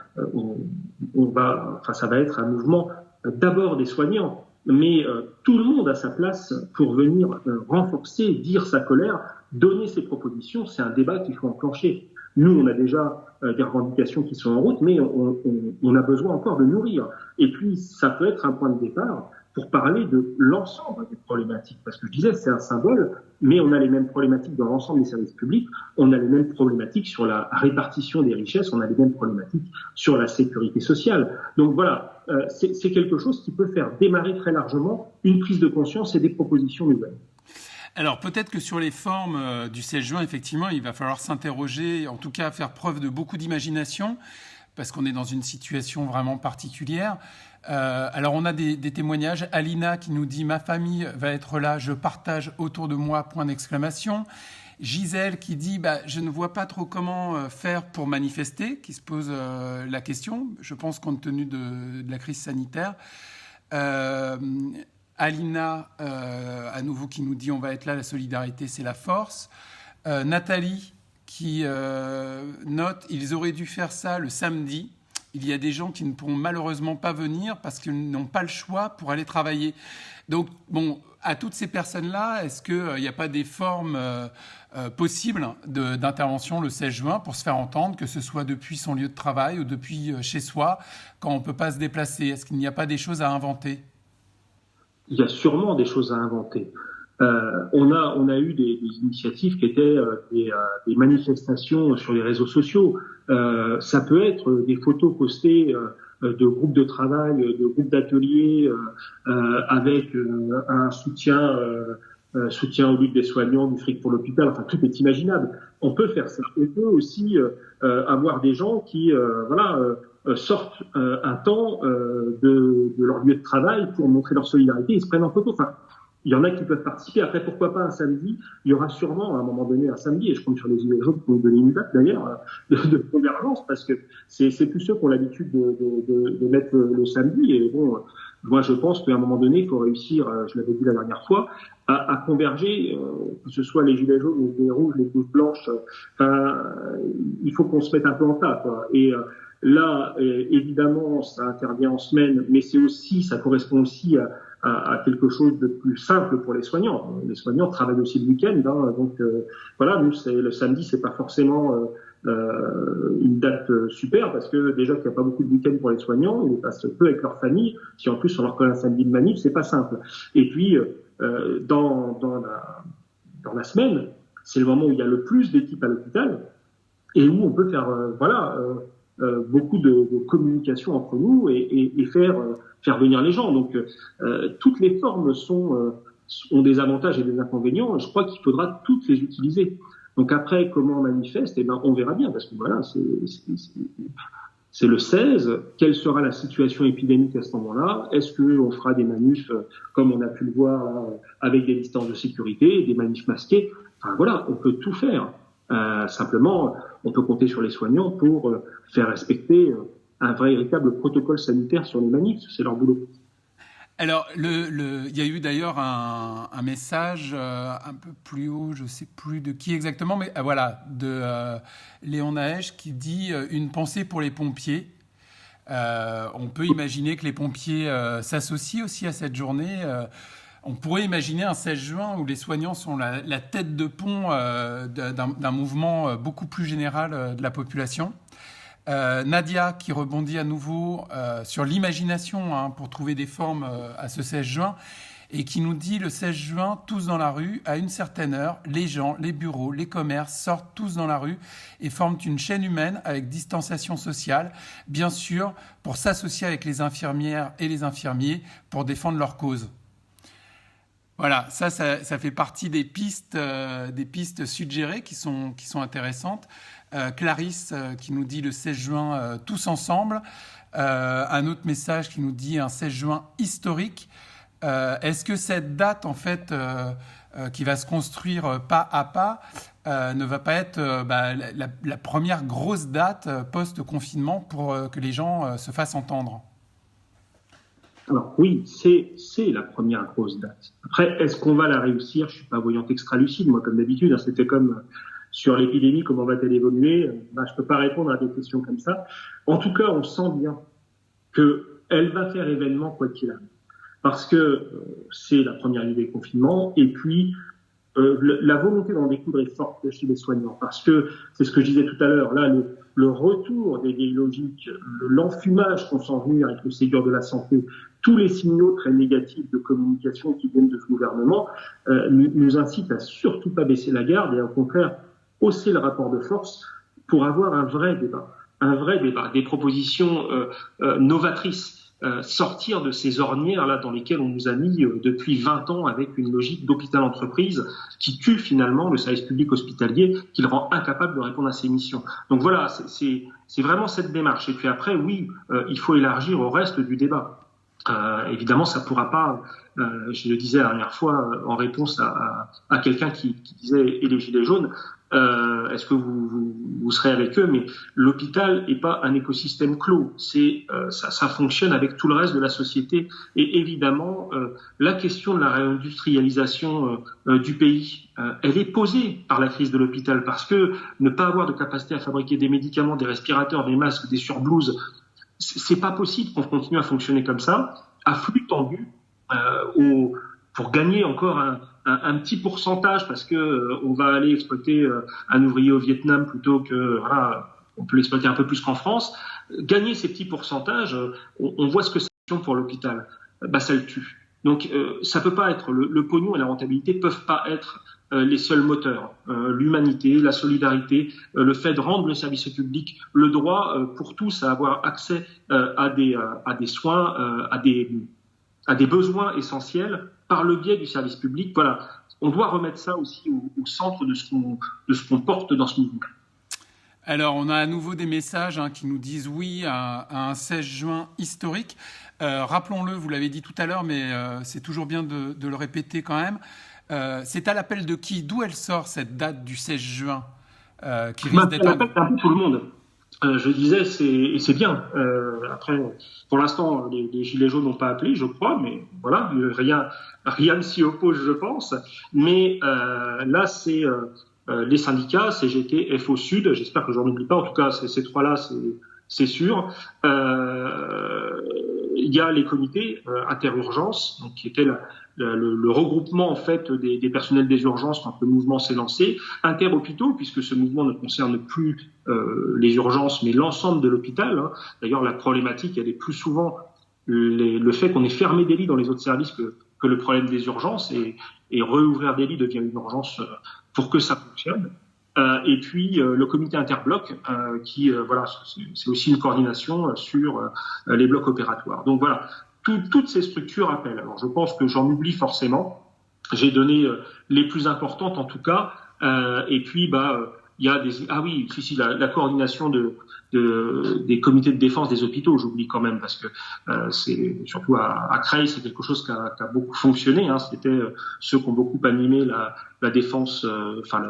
ça va être un mouvement d'abord des soignants, mais tout le monde a sa place pour venir renforcer, dire sa colère, donner ses propositions. C'est un débat qu'il faut enclencher. Nous, on a déjà des revendications qui sont en route, mais on a besoin encore de nourrir. Et puis, ça peut être un point de départ pour parler de l'ensemble des problématiques. Parce que je disais, c'est un symbole, mais on a les mêmes problématiques dans l'ensemble des services publics, on a les mêmes problématiques sur la répartition des richesses, on a les mêmes problématiques sur la sécurité sociale. Donc voilà, c'est quelque chose qui peut faire démarrer très largement une prise de conscience et des propositions nouvelles. Alors peut-être que sur les formes du 16 juin, effectivement, il va falloir s'interroger, en tout cas faire preuve de beaucoup d'imagination, parce qu'on est dans une situation vraiment particulière. Alors on a des témoignages. Alina qui nous dit « Ma famille va être là, je partage autour de moi, point d'exclamation ». Gisèle qui dit je ne vois pas trop comment faire pour manifester, qui se pose la question, je pense compte tenu de la crise sanitaire. Alina, à nouveau, qui nous dit « On va être là, la solidarité, c'est la force ». Nathalie, qui note « Ils auraient dû faire ça le samedi. Il y a des gens qui ne pourront malheureusement pas venir parce qu'ils n'ont pas le choix pour aller travailler. » Donc, bon, à toutes ces personnes-là, est-ce qu'il n'y a pas des formes possibles d'intervention le 16 juin pour se faire entendre, que ce soit depuis son lieu de travail ou depuis chez soi, quand on ne peut pas se déplacer? Est-ce qu'il n'y a pas des choses à inventer? Il y a sûrement des choses à inventer. On a eu des initiatives qui étaient des manifestations sur les réseaux sociaux. Ça peut être des photos postées de groupes de travail, de groupes d'ateliers avec un soutien aux luttes des soignants, du fric pour l'hôpital. Enfin, tout est imaginable. On peut faire ça. On peut aussi avoir des gens qui sortent un temps de leur lieu de travail pour montrer leur solidarité et se prennent en photo. Enfin, il y en a qui peuvent participer. Après, pourquoi pas un samedi? Il y aura sûrement à un moment donné un samedi, et je compte sur les Gilets jaunes pour nous donner une date d'ailleurs de convergence, parce que c'est plus ceux qui ont l'habitude de mettre le samedi. Et bon, moi je pense qu'à un moment donné, il faut réussir, je l'avais dit la dernière fois, à converger, que ce soit les Gilets jaunes, les Gilets rouges, les blouses blanches. Il faut qu'on se mette un peu en tas, quoi. Et là, évidemment, ça intervient en semaine, mais ça correspond aussi à quelque chose de plus simple pour les soignants. Les soignants travaillent aussi le week-end, donc voilà, nous le samedi, c'est pas forcément une date super, parce que déjà qu'il n'y a pas beaucoup de week-end pour les soignants, ils passent peu avec leur famille. Si en plus on leur colle un samedi de manif, c'est pas simple. Et puis dans la semaine, c'est le moment où il y a le plus d'équipes à l'hôpital et où on peut faire beaucoup de communication entre nous et faire venir les gens. Donc toutes les formes ont des avantages et des inconvénients. Je crois qu'il faudra toutes les utiliser. Donc après, comment on manifeste? On verra bien, parce que voilà, c'est le 16. Quelle sera la situation épidémique à ce moment-là? Est-ce qu'on fera des manifs comme on a pu le voir là, avec des distances de sécurité, des manifs masqués? Enfin voilà, on peut tout faire. Simplement, on peut compter sur les soignants pour faire respecter un véritable protocole sanitaire sur les manifs. C'est leur boulot. Alors, il y a eu d'ailleurs un message un peu plus haut, je ne sais plus de qui exactement, mais voilà, de Léon Naège qui dit « Une pensée pour les pompiers ». On peut imaginer que les pompiers s'associent aussi à cette journée. On pourrait imaginer un 16 juin où les soignants sont la tête de pont d'un mouvement beaucoup plus général de la population. Nadia qui rebondit à nouveau sur l'imagination pour trouver des formes à ce 16 juin et qui nous dit le 16 juin, tous dans la rue, à une certaine heure, les gens, les bureaux, les commerces sortent tous dans la rue et forment une chaîne humaine avec distanciation sociale, bien sûr, pour s'associer avec les infirmières et les infirmiers pour défendre leur cause. Voilà, ça fait partie des pistes suggérées qui sont intéressantes. Clarisse qui nous dit le 16 juin tous ensemble. Un autre message qui nous dit un 16 juin historique. Est-ce que cette date en fait qui va se construire pas à pas ne va pas être la première grosse date post-confinement pour que les gens se fassent entendre? Alors oui, c'est la première grosse date. Après, est-ce qu'on va la réussir? Je suis pas voyante extra lucide, moi, comme d'habitude. C'était comme sur l'épidémie, comment va-t-elle évoluer? Je peux pas répondre à des questions comme ça. En tout cas, on sent bien qu'elle va faire événement quoi qu'il arrive. Parce que c'est la première nuit des confinements, et puis la volonté d'en découdre est forte chez les soignants, parce que c'est ce que je disais tout à l'heure, là, le retour des vieilles logiques, l'enfumage qu'on sent venir avec le Ségur de la santé, tous les signaux très négatifs de communication qui viennent de ce gouvernement nous incitent à surtout pas baisser la garde et au contraire hausser le rapport de force pour avoir un vrai débat, des propositions novatrices. Sortir de ces ornières là dans lesquelles on nous a mis depuis 20 ans avec une logique d'hôpital-entreprise qui tue finalement le service public hospitalier, qui le rend incapable de répondre à ses missions. Donc voilà, c'est vraiment cette démarche. Et puis après, oui, il faut élargir au reste du débat. Évidemment, ça pourra pas, je le disais la dernière fois en réponse à quelqu'un qui disait « et les gilets jaunes », est-ce que vous serez avec eux? Mais l'hôpital n'est pas un écosystème clos. Ça fonctionne avec tout le reste de la société. Et évidemment, la question de la réindustrialisation du pays, elle est posée par la crise de l'hôpital, parce que ne pas avoir de capacité à fabriquer des médicaments, des respirateurs, des masques, des surblouses, c'est pas possible qu'on continue à fonctionner comme ça, à flux tendu, pour gagner encore un petit pourcentage, parce que on va aller exploiter un ouvrier au Vietnam plutôt que on peut l'exploiter un peu plus qu'en France. Gagner ces petits pourcentages, on voit ce que c'est pour l'hôpital. Ça le tue. Donc ça peut pas être le pognon et la rentabilité peuvent pas être les seuls moteurs. L'humanité, la solidarité, le fait de rendre le service public, le droit pour tous à avoir accès à des soins, à des besoins essentiels par le biais du service public. Voilà, on doit remettre ça aussi au centre de ce qu'on porte dans ce mouvement. Alors, on a à nouveau des messages qui nous disent oui à un 16 juin historique. Rappelons-le, vous l'avez dit tout à l'heure, mais c'est toujours bien de le répéter quand même. C'est à l'appel de qui? D'où elle sort cette date du 16 juin qui risque d'être... Elle appelle un peu tout le monde. Je disais, c'est bien. Après, pour l'instant, les Gilets jaunes n'ont pas appelé, je crois, mais voilà, rien ne s'y oppose, je pense. Mais là, c'est les syndicats, CGT, FO Sud, j'espère que j'en oublie pas, en tout cas, ces trois-là, c'est sûr. Il y a les comités interurgences, donc qui étaient le regroupement en fait des personnels des urgences quand le mouvement s'est lancé, interhôpitaux, puisque ce mouvement ne concerne plus les urgences mais l'ensemble de l'hôpital. D'ailleurs, la problématique, elle est plus souvent le fait qu'on ait fermé des lits dans les autres services que le problème des urgences, et réouvrir des lits devient une urgence pour que ça fonctionne. Et puis le comité interbloc qui voilà, c'est aussi une coordination sur les blocs opératoires. Donc voilà, toutes ces structures appellent. Alors je pense que j'en oublie forcément. J'ai donné les plus importantes en tout cas. Et puis il y a la coordination des comités de défense des hôpitaux, j'oublie quand même, parce que c'est surtout à Creil, c'est quelque chose qui a beaucoup fonctionné. C'était ceux qui ont beaucoup animé la défense,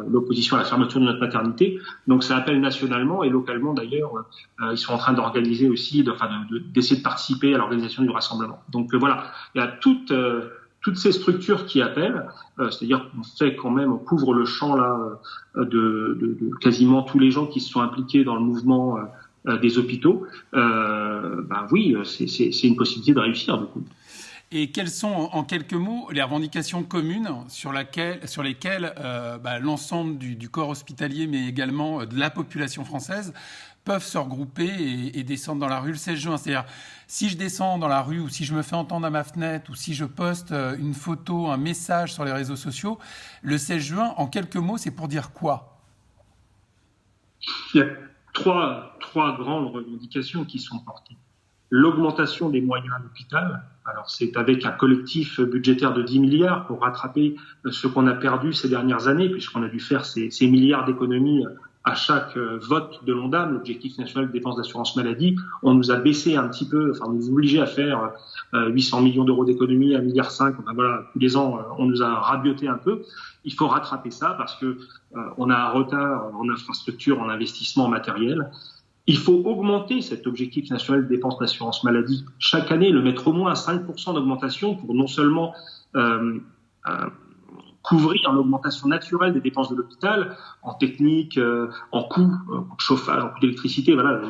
l'opposition à la fermeture de notre maternité. Donc ça appelle nationalement et localement d'ailleurs. Ils sont en train d'organiser aussi, d'essayer de participer à l'organisation du rassemblement. Donc voilà, il y a toutes ces structures qui appellent, c'est-à-dire qu'on fait quand même, on couvre le champ là de quasiment tous les gens qui se sont impliqués dans le mouvement des hôpitaux. Oui, c'est une possibilité de réussir du coup. Et quelles sont, en quelques mots, les revendications communes sur lesquelles l'ensemble du corps hospitalier, mais également de la population française, peuvent se regrouper et descendre dans la rue le 16 juin. C'est-à-dire, si je descends dans la rue ou si je me fais entendre à ma fenêtre ou si je poste une photo, un message sur les réseaux sociaux, le 16 juin, en quelques mots, c'est pour dire quoi? Il y a trois grandes revendications qui sont portées. L'augmentation des moyens à l'hôpital. Alors, c'est avec un collectif budgétaire de 10 milliards pour rattraper ce qu'on a perdu ces dernières années, puisqu'on a dû faire ces milliards d'économies à chaque vote de l'ONDAM, l'objectif national de dépenses d'assurance maladie. On nous a baissé un petit peu, on nous obligeait à faire 800 millions d'euros d'économies, 1,5 milliard. Voilà, tous les ans, on nous a rabioté un peu. Il faut rattraper ça parce que on a un retard en infrastructure, en investissement, en matériel. Il faut augmenter cet objectif national de dépenses d'assurance maladie chaque année, le mettre au moins à 5% d'augmentation pour non seulement couvrir l'augmentation naturelle des dépenses de l'hôpital en technique, en coût de chauffage, en coût d'électricité. Voilà,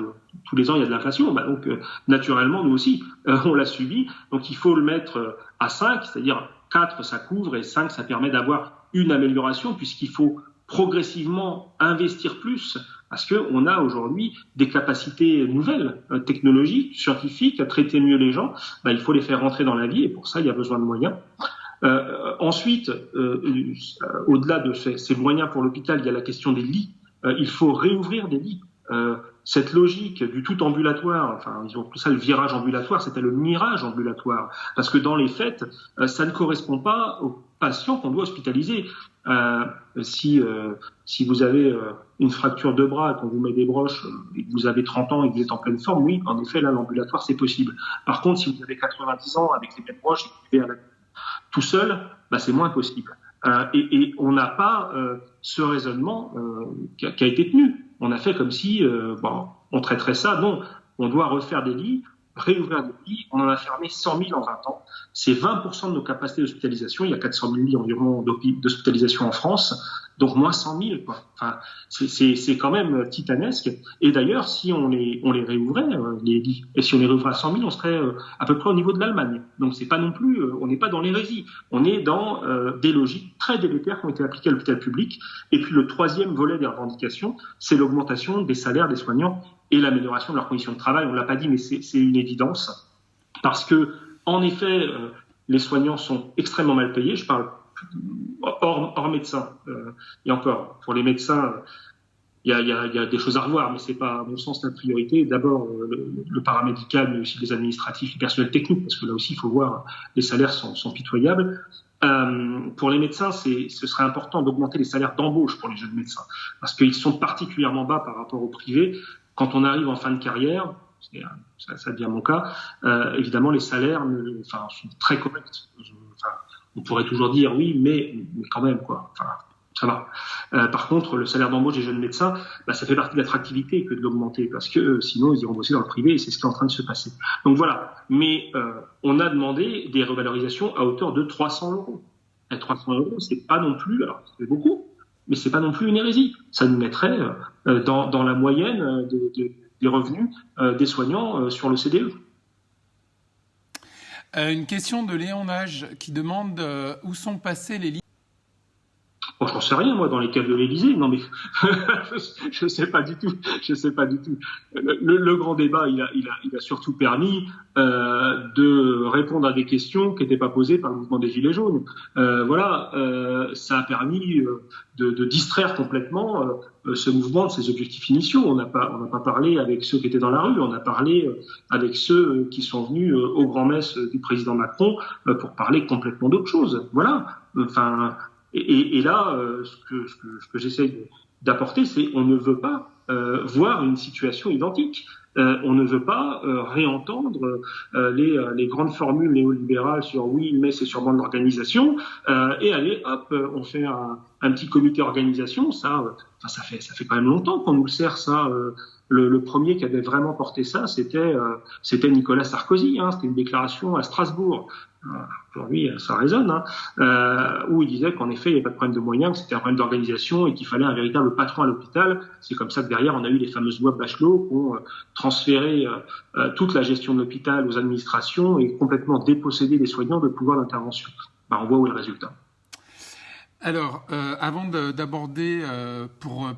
tous les ans il y a de l'inflation, donc naturellement nous aussi on l'a subi. Donc il faut le mettre à 5, c'est-à-dire 4 ça couvre et 5 ça permet d'avoir une amélioration puisqu'il faut progressivement investir plus parce qu'on a aujourd'hui des capacités nouvelles, technologiques, scientifiques, à traiter mieux les gens. Il faut les faire rentrer dans la vie et pour ça, il y a besoin de moyens. Ensuite, au-delà de ces moyens pour l'hôpital, il y a la question des lits. Il faut réouvrir des lits. Cette logique du tout ambulatoire, enfin, ils ont appelé ça le virage ambulatoire, c'était le mirage ambulatoire. Parce que dans les faits, ça ne correspond pas aux patients qu'on doit hospitaliser. Si vous avez une fracture de bras, qu'on vous met des broches, et que vous avez 30 ans et que vous êtes en pleine forme, oui, en effet, là, l'ambulatoire, c'est possible. Par contre, si vous avez 90 ans avec les mêmes broches et que vous vivez tout seul, c'est moins possible. Et on n'a pas ce raisonnement qui a été tenu. On a fait comme si on traiterait ça. Non, on doit refaire des lits, réouvrir des lits. On en a fermé 100 000 en 20 ans. C'est 20% de nos capacités d'hospitalisation. Il y a 400 000 lits environ d'hospitalisation en France. Donc moins 100 000, quoi. Enfin, c'est quand même titanesque. Et d'ailleurs, si on les réouvrait, les lits, et si on les réouvrait à 100 000, on serait à peu près au niveau de l'Allemagne. Donc c'est pas non plus, on n'est pas dans l'hérésie. On est dans des logiques très délétères qui ont été appliquées à l'hôpital public. Et puis le troisième volet des revendications, c'est l'augmentation des salaires des soignants et l'amélioration de leurs conditions de travail. On l'a pas dit, mais c'est une évidence. Parce que, en effet, les soignants sont extrêmement mal payés. Je parle hors médecins. Et encore, pour les médecins, il y a des choses à revoir, mais c'est pas, à mon sens, la priorité. D'abord, le paramédical, mais aussi les administratifs, les personnels techniques, parce que là aussi, il faut voir, les salaires sont pitoyables. Pour les médecins, ce serait important d'augmenter les salaires d'embauche pour les jeunes médecins, parce qu'ils sont particulièrement bas par rapport au privé. Quand on arrive en fin de carrière, ça devient mon cas, évidemment, les salaires sont très corrects. On pourrait toujours dire oui, mais quand même, quoi. Enfin, ça va. Par contre, le salaire d'embauche des jeunes médecins, ça fait partie de l'attractivité que de l'augmenter, parce que sinon, ils iront bosser dans le privé et c'est ce qui est en train de se passer. Donc voilà. Mais on a demandé des revalorisations à hauteur de 300 euros. Et 300 euros, c'est pas non plus, alors c'est beaucoup, mais c'est pas non plus une hérésie. Ça nous mettrait dans la moyenne des revenus des soignants sur le CDE. Une question de Léon Nage qui demande où sont passés les livres. Bon, j'en sais rien, moi, dans les caves de l'Élysée. Non, mais je sais pas du tout. Le grand débat, il a surtout permis de répondre à des questions qui n'étaient pas posées par le mouvement des Gilets jaunes. Ça a permis de distraire complètement ce mouvement de ses objectifs initiaux. On n'a pas parlé avec ceux qui étaient dans la rue. On a parlé avec ceux qui sont venus aux grand-messes du président Macron pour parler complètement d'autre chose. Voilà. Enfin. Et là, ce que j'essaie d'apporter, c'est on ne veut pas voir une situation identique. On ne veut pas réentendre les grandes formules néolibérales sur oui, mais c'est sûrement de l'organisation, et allez, hop, on fait un petit comité organisation. Ça fait quand même longtemps qu'on nous le sert, ça. Le premier qui avait vraiment porté ça, c'était Nicolas Sarkozy. C'était une déclaration à Strasbourg. Pour lui, ça résonne, où il disait qu'en effet, il n'y avait pas de problème de moyens, que c'était un problème d'organisation et qu'il fallait un véritable patron à l'hôpital. C'est comme ça que derrière, on a eu les fameuses lois Bachelot qui ont transféré toute la gestion de l'hôpital aux administrations et complètement dépossédé les soignants de pouvoir d'intervention. On voit où est le résultat. Alors, avant d'aborder pour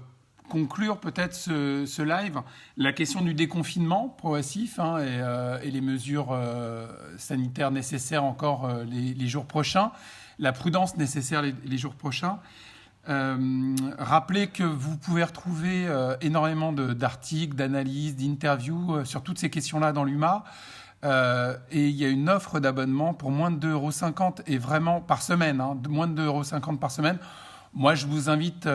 conclure peut-être ce live, la question du déconfinement progressif et les mesures sanitaires nécessaires encore les jours prochains, la prudence nécessaire les jours prochains. Rappelez que vous pouvez retrouver énormément d'articles, d'analyses, d'interviews sur toutes ces questions-là dans l'UMA. Et il y a une offre d'abonnement pour moins de 2,50 € et vraiment par semaine, moins de 2,50 € par semaine. Moi, je vous invite,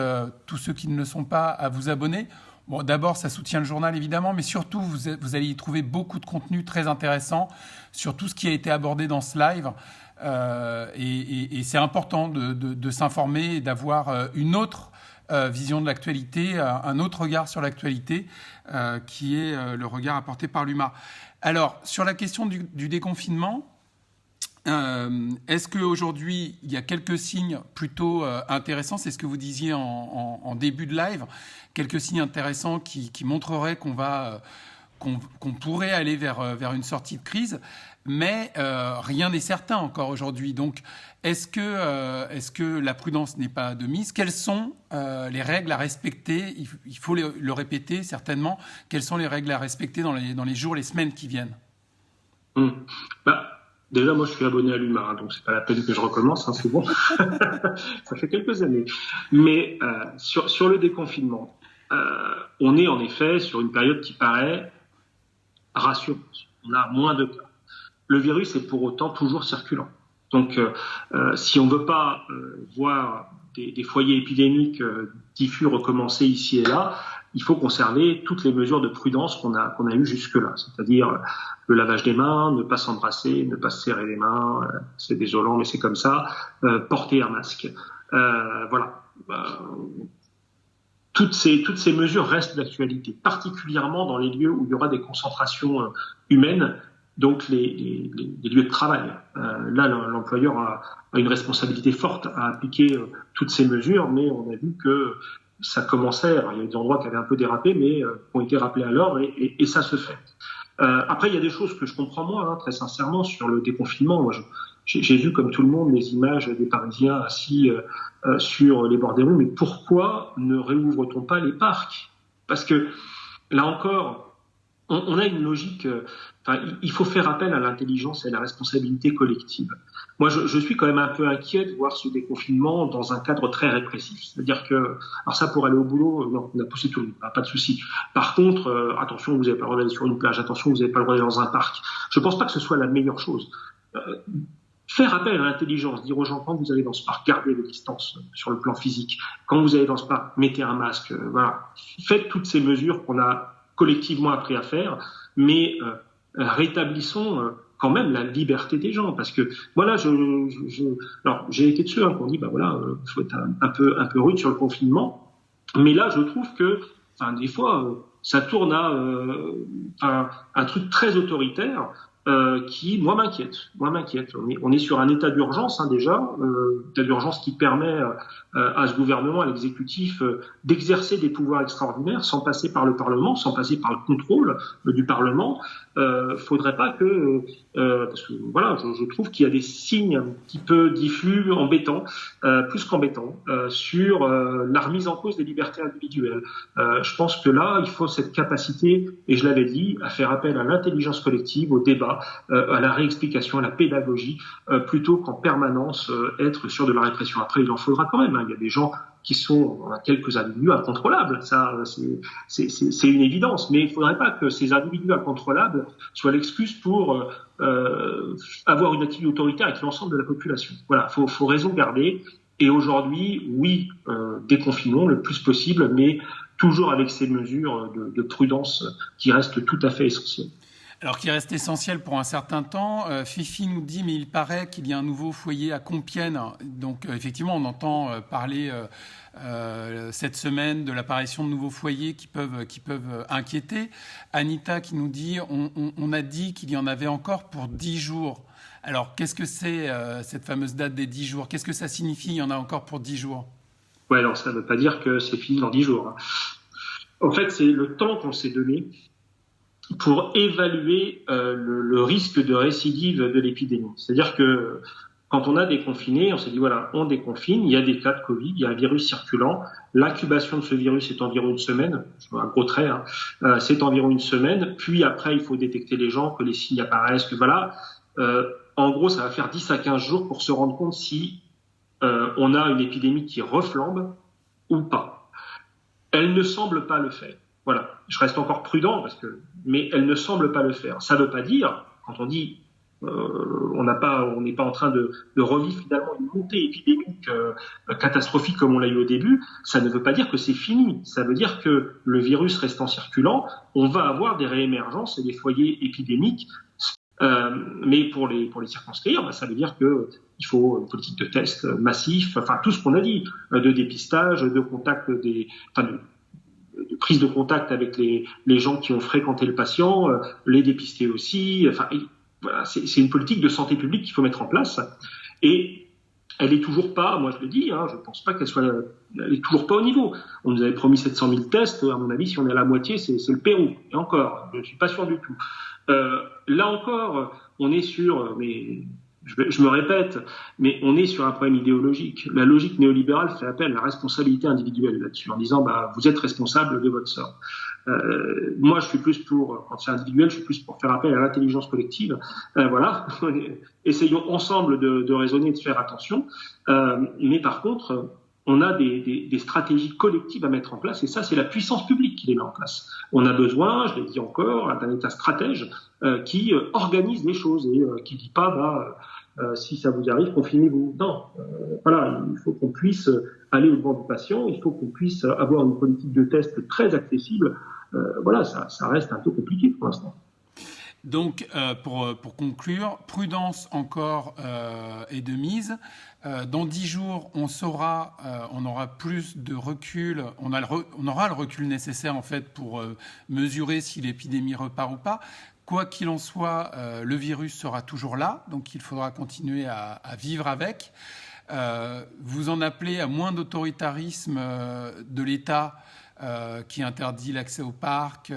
tous ceux qui ne le sont pas, à vous abonner. Bon, d'abord, ça soutient le journal, évidemment, mais surtout, vous allez y trouver beaucoup de contenu très intéressant sur tout ce qui a été abordé dans ce live. Et c'est important de s'informer et d'avoir une autre vision de l'actualité, un autre regard sur l'actualité, qui est le regard apporté par l'UMA. Alors, sur la question du déconfinement, est-ce qu'aujourd'hui, il y a quelques signes plutôt intéressants, c'est ce que vous disiez en début de live, quelques signes intéressants qui montreraient qu'on qu'on pourrait aller vers une sortie de crise, mais rien n'est certain encore aujourd'hui. Donc, est-ce que la prudence n'est pas de mise? Quelles sont les règles à respecter? Il faut le répéter certainement. Quelles sont les règles à respecter dans les jours, les semaines qui viennent? Déjà, moi, je suis abonné à l'UMA, donc c'est pas la peine que je recommence, c'est bon. Ça fait quelques années. Mais sur le déconfinement, on est en effet sur une période qui paraît rassurante. On a moins de cas. Le virus est pour autant toujours circulant. Donc, si on ne veut pas voir des foyers épidémiques diffus recommencer ici et là, il faut conserver toutes les mesures de prudence qu'on a eues jusque-là, c'est-à-dire le lavage des mains, ne pas s'embrasser, ne pas se serrer les mains, c'est désolant mais c'est comme ça, porter un masque. Voilà. Toutes ces mesures restent d'actualité, particulièrement dans les lieux où il y aura des concentrations humaines, donc les lieux de travail. Là, l'employeur a une responsabilité forte à appliquer toutes ces mesures, mais on a vu que ça commençait. Alors, il y a des endroits qui avaient un peu dérapé, mais qui ont été rappelés à l'ordre, et ça se fait. Après, il y a des choses que je comprends moins, très sincèrement, sur le déconfinement. Moi, j'ai vu, comme tout le monde, les images des Parisiens assis sur les bords des rues, mais pourquoi ne réouvre-t-on pas les parcs? Parce que, là encore, on a une logique... il faut faire appel à l'intelligence et à la responsabilité collective. Moi, je suis quand même un peu inquiet de voir ce déconfinement dans un cadre très répressif. C'est-à-dire que, alors ça, pour aller au boulot, non, on a poussé tout le monde, pas de souci. Par contre, attention, vous n'avez pas le droit d'aller sur une plage, attention, vous n'avez pas le droit d'aller dans un parc. Je ne pense pas que ce soit la meilleure chose. Faire appel à l'intelligence, dire aux gens, quand vous allez dans ce parc, gardez les distances sur le plan physique. Quand vous allez dans ce parc, mettez un masque. Voilà. Faites toutes ces mesures qu'on a collectivement appris à faire, mais rétablissons quand même la liberté des gens, parce que voilà, alors j'ai été de ceux qu'on dit il faut être un peu rude sur le confinement, mais là je trouve que des fois ça tourne à un truc très autoritaire qui moi m'inquiète. On est sur un état d'urgence déjà, état d'urgence qui permet à ce gouvernement, à l'exécutif, d'exercer des pouvoirs extraordinaires sans passer par le Parlement, sans passer par le contrôle du Parlement. Faudrait pas que parce que voilà, je trouve qu'il y a des signes un petit peu diffus, embêtants, plus qu'embêtants, sur la remise en cause des libertés individuelles. Je pense que là, il faut cette capacité, et je l'avais dit, à faire appel à l'intelligence collective, au débat, à la réexplication, à la pédagogie, plutôt qu'en permanence être sur de la répression. Après, il en faudra quand même. Il y a des gens qui sont quelques individus incontrôlables, ça c'est une évidence, mais il ne faudrait pas que ces individus incontrôlables soient l'excuse pour avoir une attitude autoritaire avec l'ensemble de la population. Voilà, faut raison garder, et aujourd'hui, oui, déconfinons le plus possible, mais toujours avec ces mesures de prudence qui restent tout à fait essentielles. Alors, qui reste essentiel pour un certain temps. Fifi nous dit, mais il paraît qu'il y a un nouveau foyer à Compiègne. Donc, effectivement, on entend parler cette semaine de l'apparition de nouveaux foyers qui peuvent inquiéter. Anita qui nous dit, on a dit qu'il y en avait encore pour 10 jours. Alors, qu'est-ce que c'est cette fameuse date des 10 jours? Qu'est-ce que ça signifie, il y en a encore pour 10 jours? Ouais, alors ça ne veut pas dire que c'est fini dans 10 jours. En fait, c'est le temps qu'on s'est donné pour évaluer le risque de récidive de l'épidémie. C'est-à-dire que quand on a déconfiné, on s'est dit voilà, on déconfine, il y a des cas de Covid, il y a un virus circulant, l'incubation de ce virus est environ une semaine, un gros trait, c'est environ une semaine, puis après il faut détecter les gens, que les signes apparaissent, que voilà. En gros, ça va faire 10 à 15 jours pour se rendre compte si on a une épidémie qui reflambe ou pas. Elle ne semble pas le faire. Voilà, je reste encore prudent, mais elle ne semble pas le faire. Ça ne veut pas dire, quand on dit on n'est pas en train de revivre finalement une montée épidémique catastrophique comme on l'a eu au début, ça ne veut pas dire que c'est fini. Ça veut dire que le virus restant circulant, on va avoir des réémergences et des foyers épidémiques. Mais pour les circonscrire, ça veut dire qu'il faut une politique de tests massif, enfin tout ce qu'on a dit, de dépistage, de contact de prise de contact avec les gens qui ont fréquenté le patient, les dépister aussi. Enfin, voilà, c'est une politique de santé publique qu'il faut mettre en place. Et Elle est toujours pas, moi je le dis, je pense pas elle est toujours pas au niveau. On nous avait promis 700 000 tests, à mon avis, si on est à la moitié, c'est le Pérou. Et encore, je suis pas sûr du tout. Là encore, on est sur, mais je me répète, mais on est sur un problème idéologique. La logique néolibérale fait appel à la responsabilité individuelle là-dessus, en disant, vous êtes responsable de votre sort. Moi, je suis plus pour, quand c'est individuel, je suis plus pour faire appel à l'intelligence collective. Voilà, essayons ensemble de raisonner et de faire attention. Mais par contre, on a des stratégies collectives à mettre en place, et ça, c'est la puissance publique qui les met en place. On a besoin, je l'ai dit encore, d'un État stratège qui organise les choses et qui dit pas, si ça vous arrive, confinez-vous. Non, voilà, il faut qu'on puisse aller au-devant du patient, il faut qu'on puisse avoir une politique de test très accessible. Voilà, ça reste un peu compliqué pour l'instant. Donc, pour conclure, prudence encore est de mise. Dans 10 jours, on saura, on aura plus de recul, on aura le recul nécessaire en fait pour mesurer si l'épidémie repart ou pas. Quoi qu'il en soit, le virus sera toujours là, donc il faudra continuer à vivre avec. Vous en appelez à moins d'autoritarisme de l'État qui interdit l'accès au parc,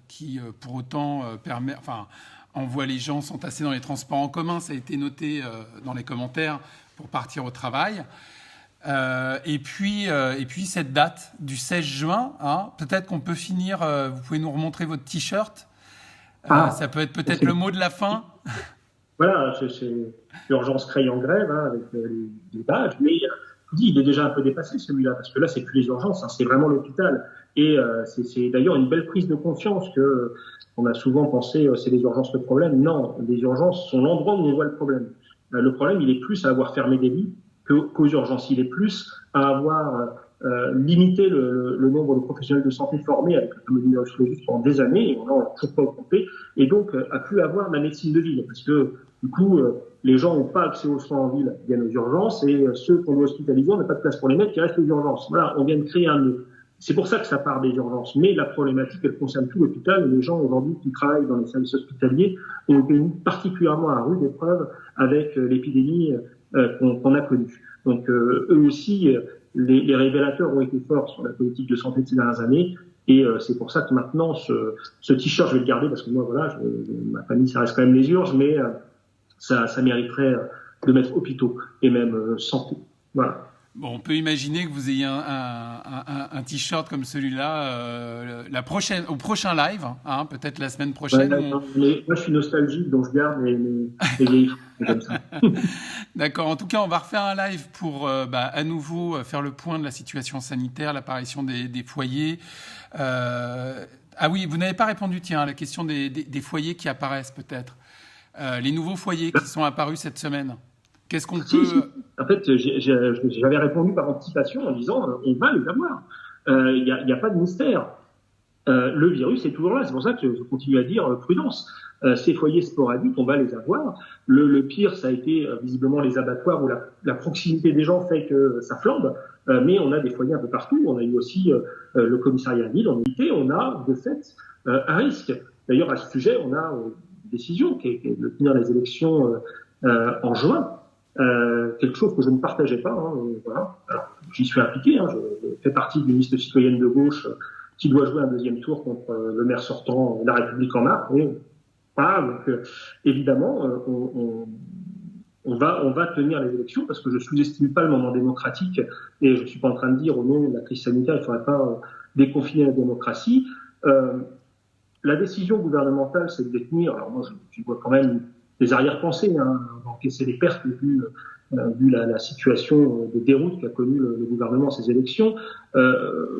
qui pour autant envoie les gens s'entasser dans les transports en commun. Ça a été noté dans les commentaires pour partir au travail. Et puis cette date du 16 juin, peut-être qu'on peut finir, vous pouvez nous remontrer votre t-shirt. Ça peut être peut-être le mot de la fin. Voilà, c'est l'urgence crée en grève avec les badges, mais je dis, il est déjà un peu dépassé celui-là, parce que là, c'est plus les urgences, c'est vraiment l'hôpital. Et c'est d'ailleurs une belle prise de conscience que on a souvent pensé c'est les urgences le problème. Non, les urgences sont l'endroit où on voit le problème. Le problème, il est plus à avoir fermé des lits qu'aux urgences. Il est plus à avoir limité le nombre de professionnels de santé formés avec le fameux numerus clausus pendant des années, et on n'en a toujours pas occupé, et donc à plus avoir la médecine de ville, parce que du coup, les gens n'ont pas accès aux soins en ville, ils viennent aux urgences, et ceux qu'on doit hospitaliser, on n'a pas de place pour les mettre, qui restent aux urgences. Voilà, on vient de créer un nœud. C'est pour ça que ça part des urgences. Mais la problématique, elle concerne tout l'hôpital, et les gens aujourd'hui qui travaillent dans les services hospitaliers ont été mis particulièrement à rude épreuve avec l'épidémie qu'on a connue. Donc eux aussi, les révélateurs ont été forts sur la politique de santé de ces dernières années. Et c'est pour ça que maintenant, ce t-shirt, je vais le garder parce que moi, voilà, ma famille, ça reste quand même les urgences, mais ça mériterait de mettre hôpitaux et même santé. Voilà. Bon, on peut imaginer que vous ayez un t-shirt comme celui-là au prochain live, peut-être la semaine prochaine. Moi, je suis nostalgique, donc je garde mes vieilles comme ça. D'accord. En tout cas, on va refaire un live pour à nouveau faire le point de la situation sanitaire, l'apparition des foyers. Ah oui, vous n'avez pas répondu, à la question des foyers qui apparaissent peut-être. Les nouveaux foyers qui sont apparus cette semaine. Qu'est-ce qu'on peut... Si. En fait, j'avais répondu par anticipation en disant on va les avoir. Il n'y a pas de mystère. Le virus est toujours là. C'est pour ça que je continue à dire prudence. Ces foyers sporadiques, on va les avoir. Le pire, ça a été visiblement les abattoirs où la proximité des gens fait que ça flambe. Mais on a des foyers un peu partout. On a eu aussi le commissariat à Lille, on a de fait un risque. D'ailleurs, à ce sujet, on a une décision qui est de tenir les élections en juin. Quelque chose que je ne partageais pas. Voilà. Alors, j'y suis impliqué. Je fais partie d'une liste citoyenne de gauche qui doit jouer un deuxième tour contre le maire sortant, La République en marche. Voilà, donc évidemment, on va tenir les élections parce que je sous-estime pas le moment démocratique et je suis pas en train de dire au nom de la crise sanitaire il faudrait pas déconfiner la démocratie. La décision gouvernementale, c'est de détenir. Alors moi, je vois quand même des arrière-pensées, d'encaisser les pertes vu la situation de déroute qu'a connue le gouvernement à ces élections.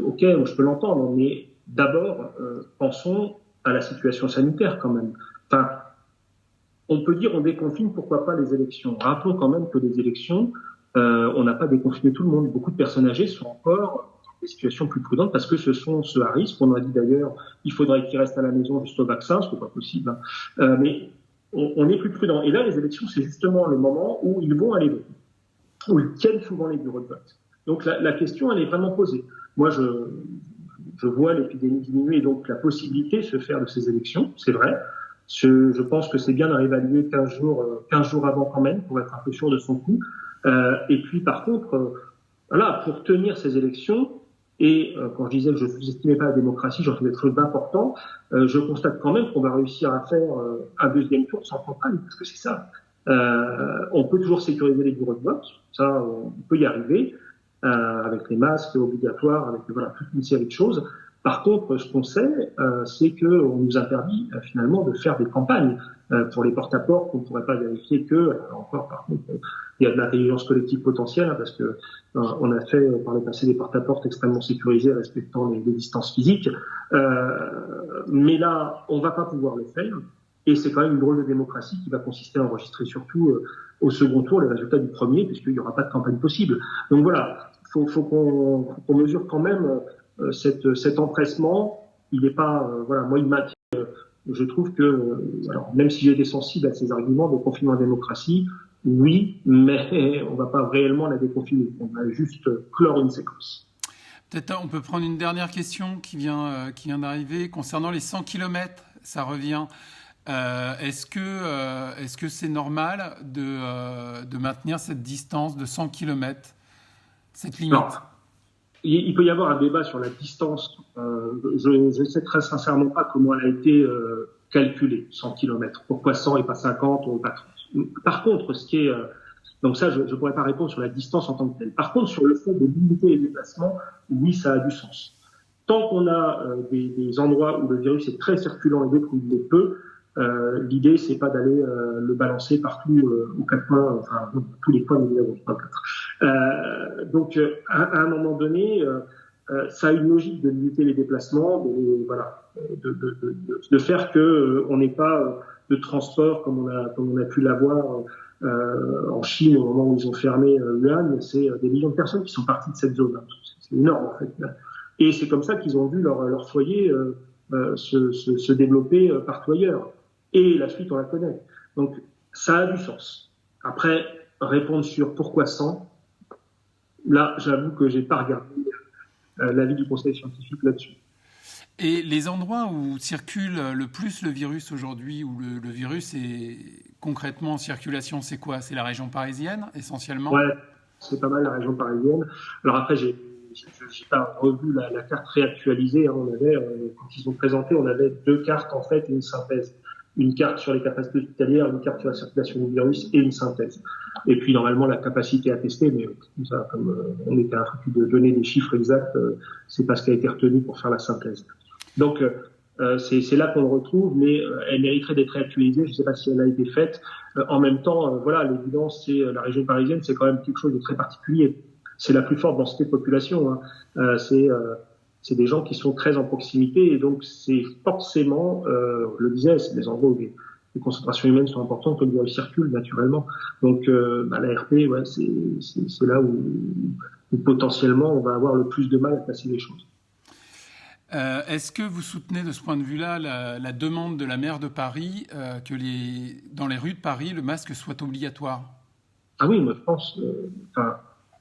Ok, je peux l'entendre, mais d'abord, pensons à la situation sanitaire quand même. Enfin, on peut dire on déconfine, pourquoi pas les élections. Rappelons quand même que les élections, on n'a pas déconfiné tout le monde. Beaucoup de personnes âgées sont encore dans des situations plus prudentes parce que ce sont ceux à risque. On a dit d'ailleurs, il faudrait qu'ils restent à la maison jusqu'au vaccin, ce qui n'est pas possible. Mais on est plus prudent. Et là, les élections, c'est justement le moment où ils vont aller voter, où ils tiennent souvent les bureaux de vote. Donc la question, elle est vraiment posée. Moi, je vois l'épidémie diminuer et donc la possibilité de se faire de ces élections, c'est vrai. Je pense que c'est bien d'arriver à lieu 15 jours avant quand même pour être un peu sûr de son coup. Et puis par contre, voilà, pour tenir ces élections, et quand je disais que je ne sous-estimais pas la démocratie, j'en fais des choses d'importants, je constate quand même qu'on va réussir à faire un deuxième tour sans campagne, parce que c'est ça. On peut toujours sécuriser les bureaux de vote, ça on peut y arriver, avec les masques obligatoires, avec voilà, toute une série de choses. Par contre, ce qu'on sait, c'est qu'on nous interdit finalement de faire des campagnes pour les porte-à-porte. On ne pourrait pas vérifier que, encore par contre, il y a de l'intelligence collective potentielle, hein, parce que on a fait par le passé des porte-à-porte extrêmement sécurisés, respectant les distances physiques. Mais là, on ne va pas pouvoir le faire. Et c'est quand même une drôle de démocratie qui va consister à enregistrer surtout au second tour les résultats du premier, puisqu'il n'y aura pas de campagne possible. Donc voilà, faut qu'on mesure quand même cet empressement. Il n'est pas, voilà, moi il m'inquiète. Je trouve que, alors, même si j'ai été sensible à ces arguments de confinement en démocratie, oui, mais on ne va pas réellement la déconfiner. On va juste clore une séquence. Peut-être on peut prendre une dernière question qui vient d'arriver concernant les 100 km. Ça revient. Est-ce que c'est normal de maintenir cette distance de 100 km, cette limite? Non. Il peut y avoir un débat sur la distance. Je ne sais très sincèrement pas comment elle a été calculée, 100 km. Pourquoi 100 et pas 50 ou pas 30? Par contre, ce qui est... donc ça, je ne pourrais pas répondre sur la distance en tant que telle. Par contre, sur le fait de limiter les déplacements, oui, ça a du sens. Tant qu'on a des endroits où le virus est très circulant et d'autres où il est peu, l'idée, c'est pas d'aller le balancer partout aux quatre coins, enfin tous les coins du virus, pas quatre. Donc, à un moment donné, ça a une logique de limiter les déplacements, de faire que on n'ait pas de transport comme on a pu l'avoir en Chine au moment où ils ont fermé Wuhan. C'est des millions de personnes qui sont parties de cette zone. C'est énorme en fait. Et c'est comme ça qu'ils ont vu leur foyer se développer partout ailleurs. Et la suite, on la connaît. Donc, ça a du sens. Après, répondre sur pourquoi 100, là, j'avoue que j'ai pas regardé l'avis du conseil scientifique là-dessus. Et les endroits où circule le plus le virus aujourd'hui, où le virus est concrètement en circulation, c'est quoi? C'est la région parisienne, essentiellement? Ouais, c'est pas mal la région parisienne. Alors après, j'ai pas revu la carte réactualisée. Hein. On avait, quand ils ont présenté, on avait deux cartes en fait et une synthèse. Une carte sur les capacités hospitalières, une carte sur la circulation du virus et une synthèse. Et puis normalement la capacité à tester, mais ça, comme on était intrépide de donner des chiffres exacts, c'est pas ce qui a été retenu pour faire la synthèse. Donc c'est là qu'on le retrouve, mais elle mériterait d'être réactualisée. Je ne sais pas si elle a été faite. En même temps, voilà, l'évidence, c'est la région parisienne, c'est quand même quelque chose de très particulier. C'est la plus forte densité de population. Hein. C'est des gens qui sont très en proximité et donc c'est forcément, je le disais, c'est des endroits où les concentrations humaines sont importantes, comme le virus circule naturellement. Donc la RP, ouais, c'est là où potentiellement on va avoir le plus de mal à placer les choses. Est-ce que vous soutenez de ce point de vue-là la demande de la maire de Paris que dans les rues de Paris, le masque soit obligatoire? Ah oui, moi je pense,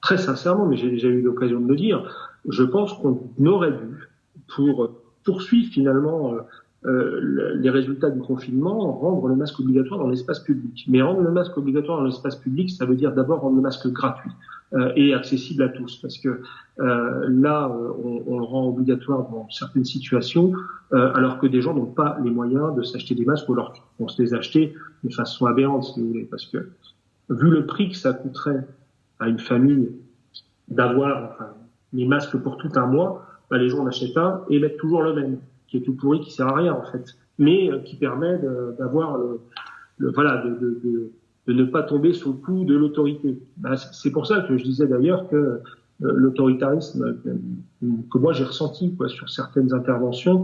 très sincèrement, mais j'ai déjà eu l'occasion de le dire, je pense qu'on aurait dû, pour poursuivre finalement les résultats du confinement, rendre le masque obligatoire dans l'espace public. Mais rendre le masque obligatoire dans l'espace public, ça veut dire d'abord rendre le masque gratuit et accessible à tous. Parce que là, on le rend obligatoire dans certaines situations, alors que des gens n'ont pas les moyens de s'acheter des masques ou alors vont se les acheter de façon aberrante, si vous voulez. Parce que vu le prix que ça coûterait à une famille d'avoir les masques pour tout un mois, les gens en achètent un et mettent toujours le même, qui est tout pourri, qui sert à rien en fait, mais qui permet d'avoir de ne pas tomber sous le coup de l'autorité. C'est pour ça que je disais d'ailleurs que l'autoritarisme que moi j'ai ressenti sur certaines interventions,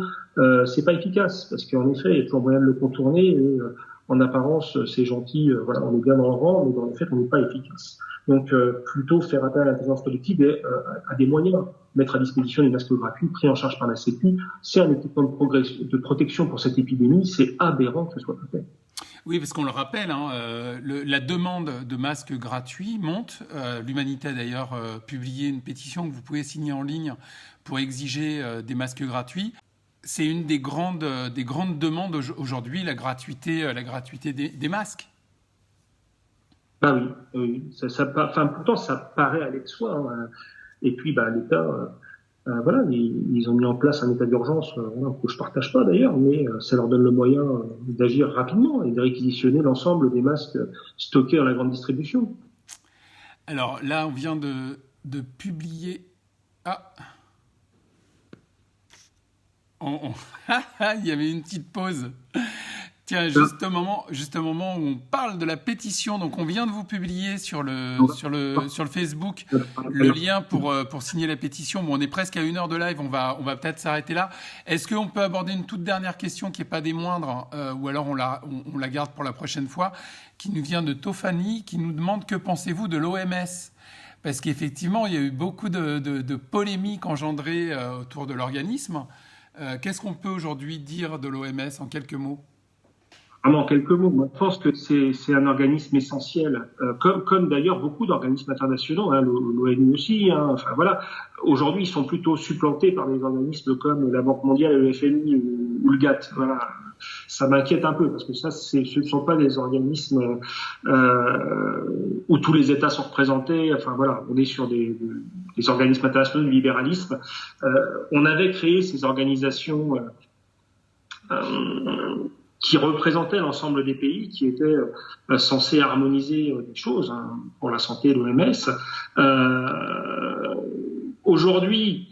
c'est pas efficace parce qu'en effet il y a toujours moyen de le contourner et en apparence c'est gentil, on est bien dans le rang, mais dans les faits on n'est pas efficace. Donc plutôt faire appel à l'intelligence collective et à des moyens, mettre à disposition des masques gratuits pris en charge par la Sécu, c'est un équipement de protection pour cette épidémie, c'est aberrant que ce soit fait. Oui, parce qu'on le rappelle, la demande de masques gratuits monte. L'Humanité a d'ailleurs publié une pétition que vous pouvez signer en ligne pour exiger des masques gratuits. C'est une des grandes demandes aujourd'hui, la gratuité des masques. Ah oui, oui. Pourtant, ça paraît aller de soi, hein. Et puis, l'État, voilà, ils ont mis en place un état d'urgence voilà, que je partage pas d'ailleurs, mais ça leur donne le moyen d'agir rapidement et de réquisitionner l'ensemble des masques stockés dans la grande distribution. Alors là, on vient de publier... Ah, il y avait une petite pause. Tiens, juste au moment où on parle de la pétition, donc on vient de vous publier sur le Facebook le lien pour signer la pétition. Bon, on est presque à 1 heure de live, on va peut-être s'arrêter là. Est-ce qu'on peut aborder une toute dernière question qui n'est pas des moindres, ou alors on la garde pour la prochaine fois, qui nous vient de Tofani, qui nous demande que pensez-vous de l'OMS ? Parce qu'effectivement, il y a eu beaucoup de polémiques engendrées autour de l'organisme. Qu'est-ce qu'on peut aujourd'hui dire de l'OMS en quelques mots ? Vraiment, en quelques mots, moi, je pense que c'est un organisme essentiel, comme d'ailleurs beaucoup d'organismes internationaux, hein, l'ONU aussi. Hein, enfin voilà, aujourd'hui, ils sont plutôt supplantés par des organismes comme la Banque mondiale, le FMI ou le GATT. Voilà, ça m'inquiète un peu parce que ce ne sont pas des organismes où tous les États sont représentés. Enfin voilà, on est sur des organismes internationaux de libéralisme. On avait créé ces organisations qui représentaient l'ensemble des pays, qui étaient censés harmoniser des choses hein, pour la santé de l'OMS. Aujourd'hui,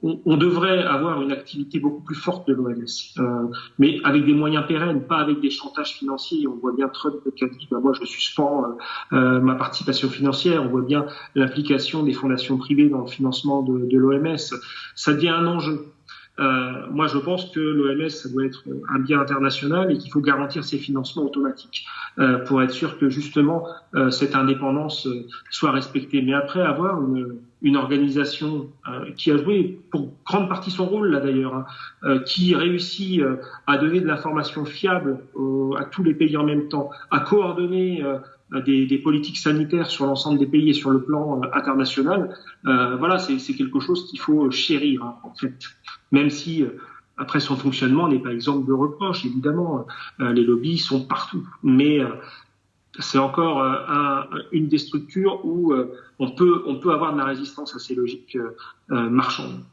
on devrait avoir une activité beaucoup plus forte de l'OMS, mais avec des moyens pérennes, pas avec des chantages financiers. On voit bien Trump qui a dit moi je suspends ma participation financière. On voit bien l'implication des fondations privées dans le financement de l'OMS. Ça devient un enjeu. Moi, je pense que l'OMS, ça doit être un bien international et qu'il faut garantir ses financements automatiques pour être sûr que justement cette indépendance soit respectée. Mais après, avoir une organisation qui a joué pour grande partie son rôle là d'ailleurs, hein, qui réussit à donner de l'information fiable à tous les pays en même temps, à coordonner des politiques sanitaires sur l'ensemble des pays et sur le plan international, voilà, c'est quelque chose qu'il faut chérir hein, en fait. Même si, après son fonctionnement n'est pas exemple de reproches, évidemment, les lobbies sont partout. Mais c'est encore une des structures où on peut avoir de la résistance à ces logiques marchandes.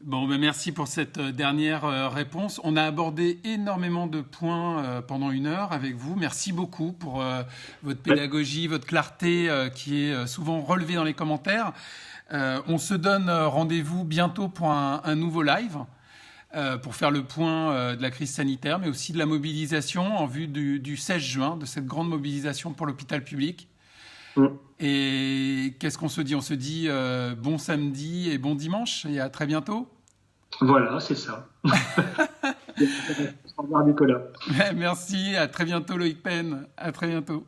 Bon, ben merci pour cette dernière réponse. On a abordé énormément de points pendant 1 heure avec vous. Merci beaucoup pour votre pédagogie, votre clarté qui est souvent relevée dans les commentaires. On se donne rendez-vous bientôt pour un nouveau live pour faire le point de la crise sanitaire, mais aussi de la mobilisation en vue du 16 juin, de cette grande mobilisation pour l'hôpital public. Et qu'est-ce qu'on se dit ? On se dit bon samedi et bon dimanche et à très bientôt. Voilà, c'est ça. Au revoir Nicolas. Merci, à très bientôt Loïc Penn. À très bientôt.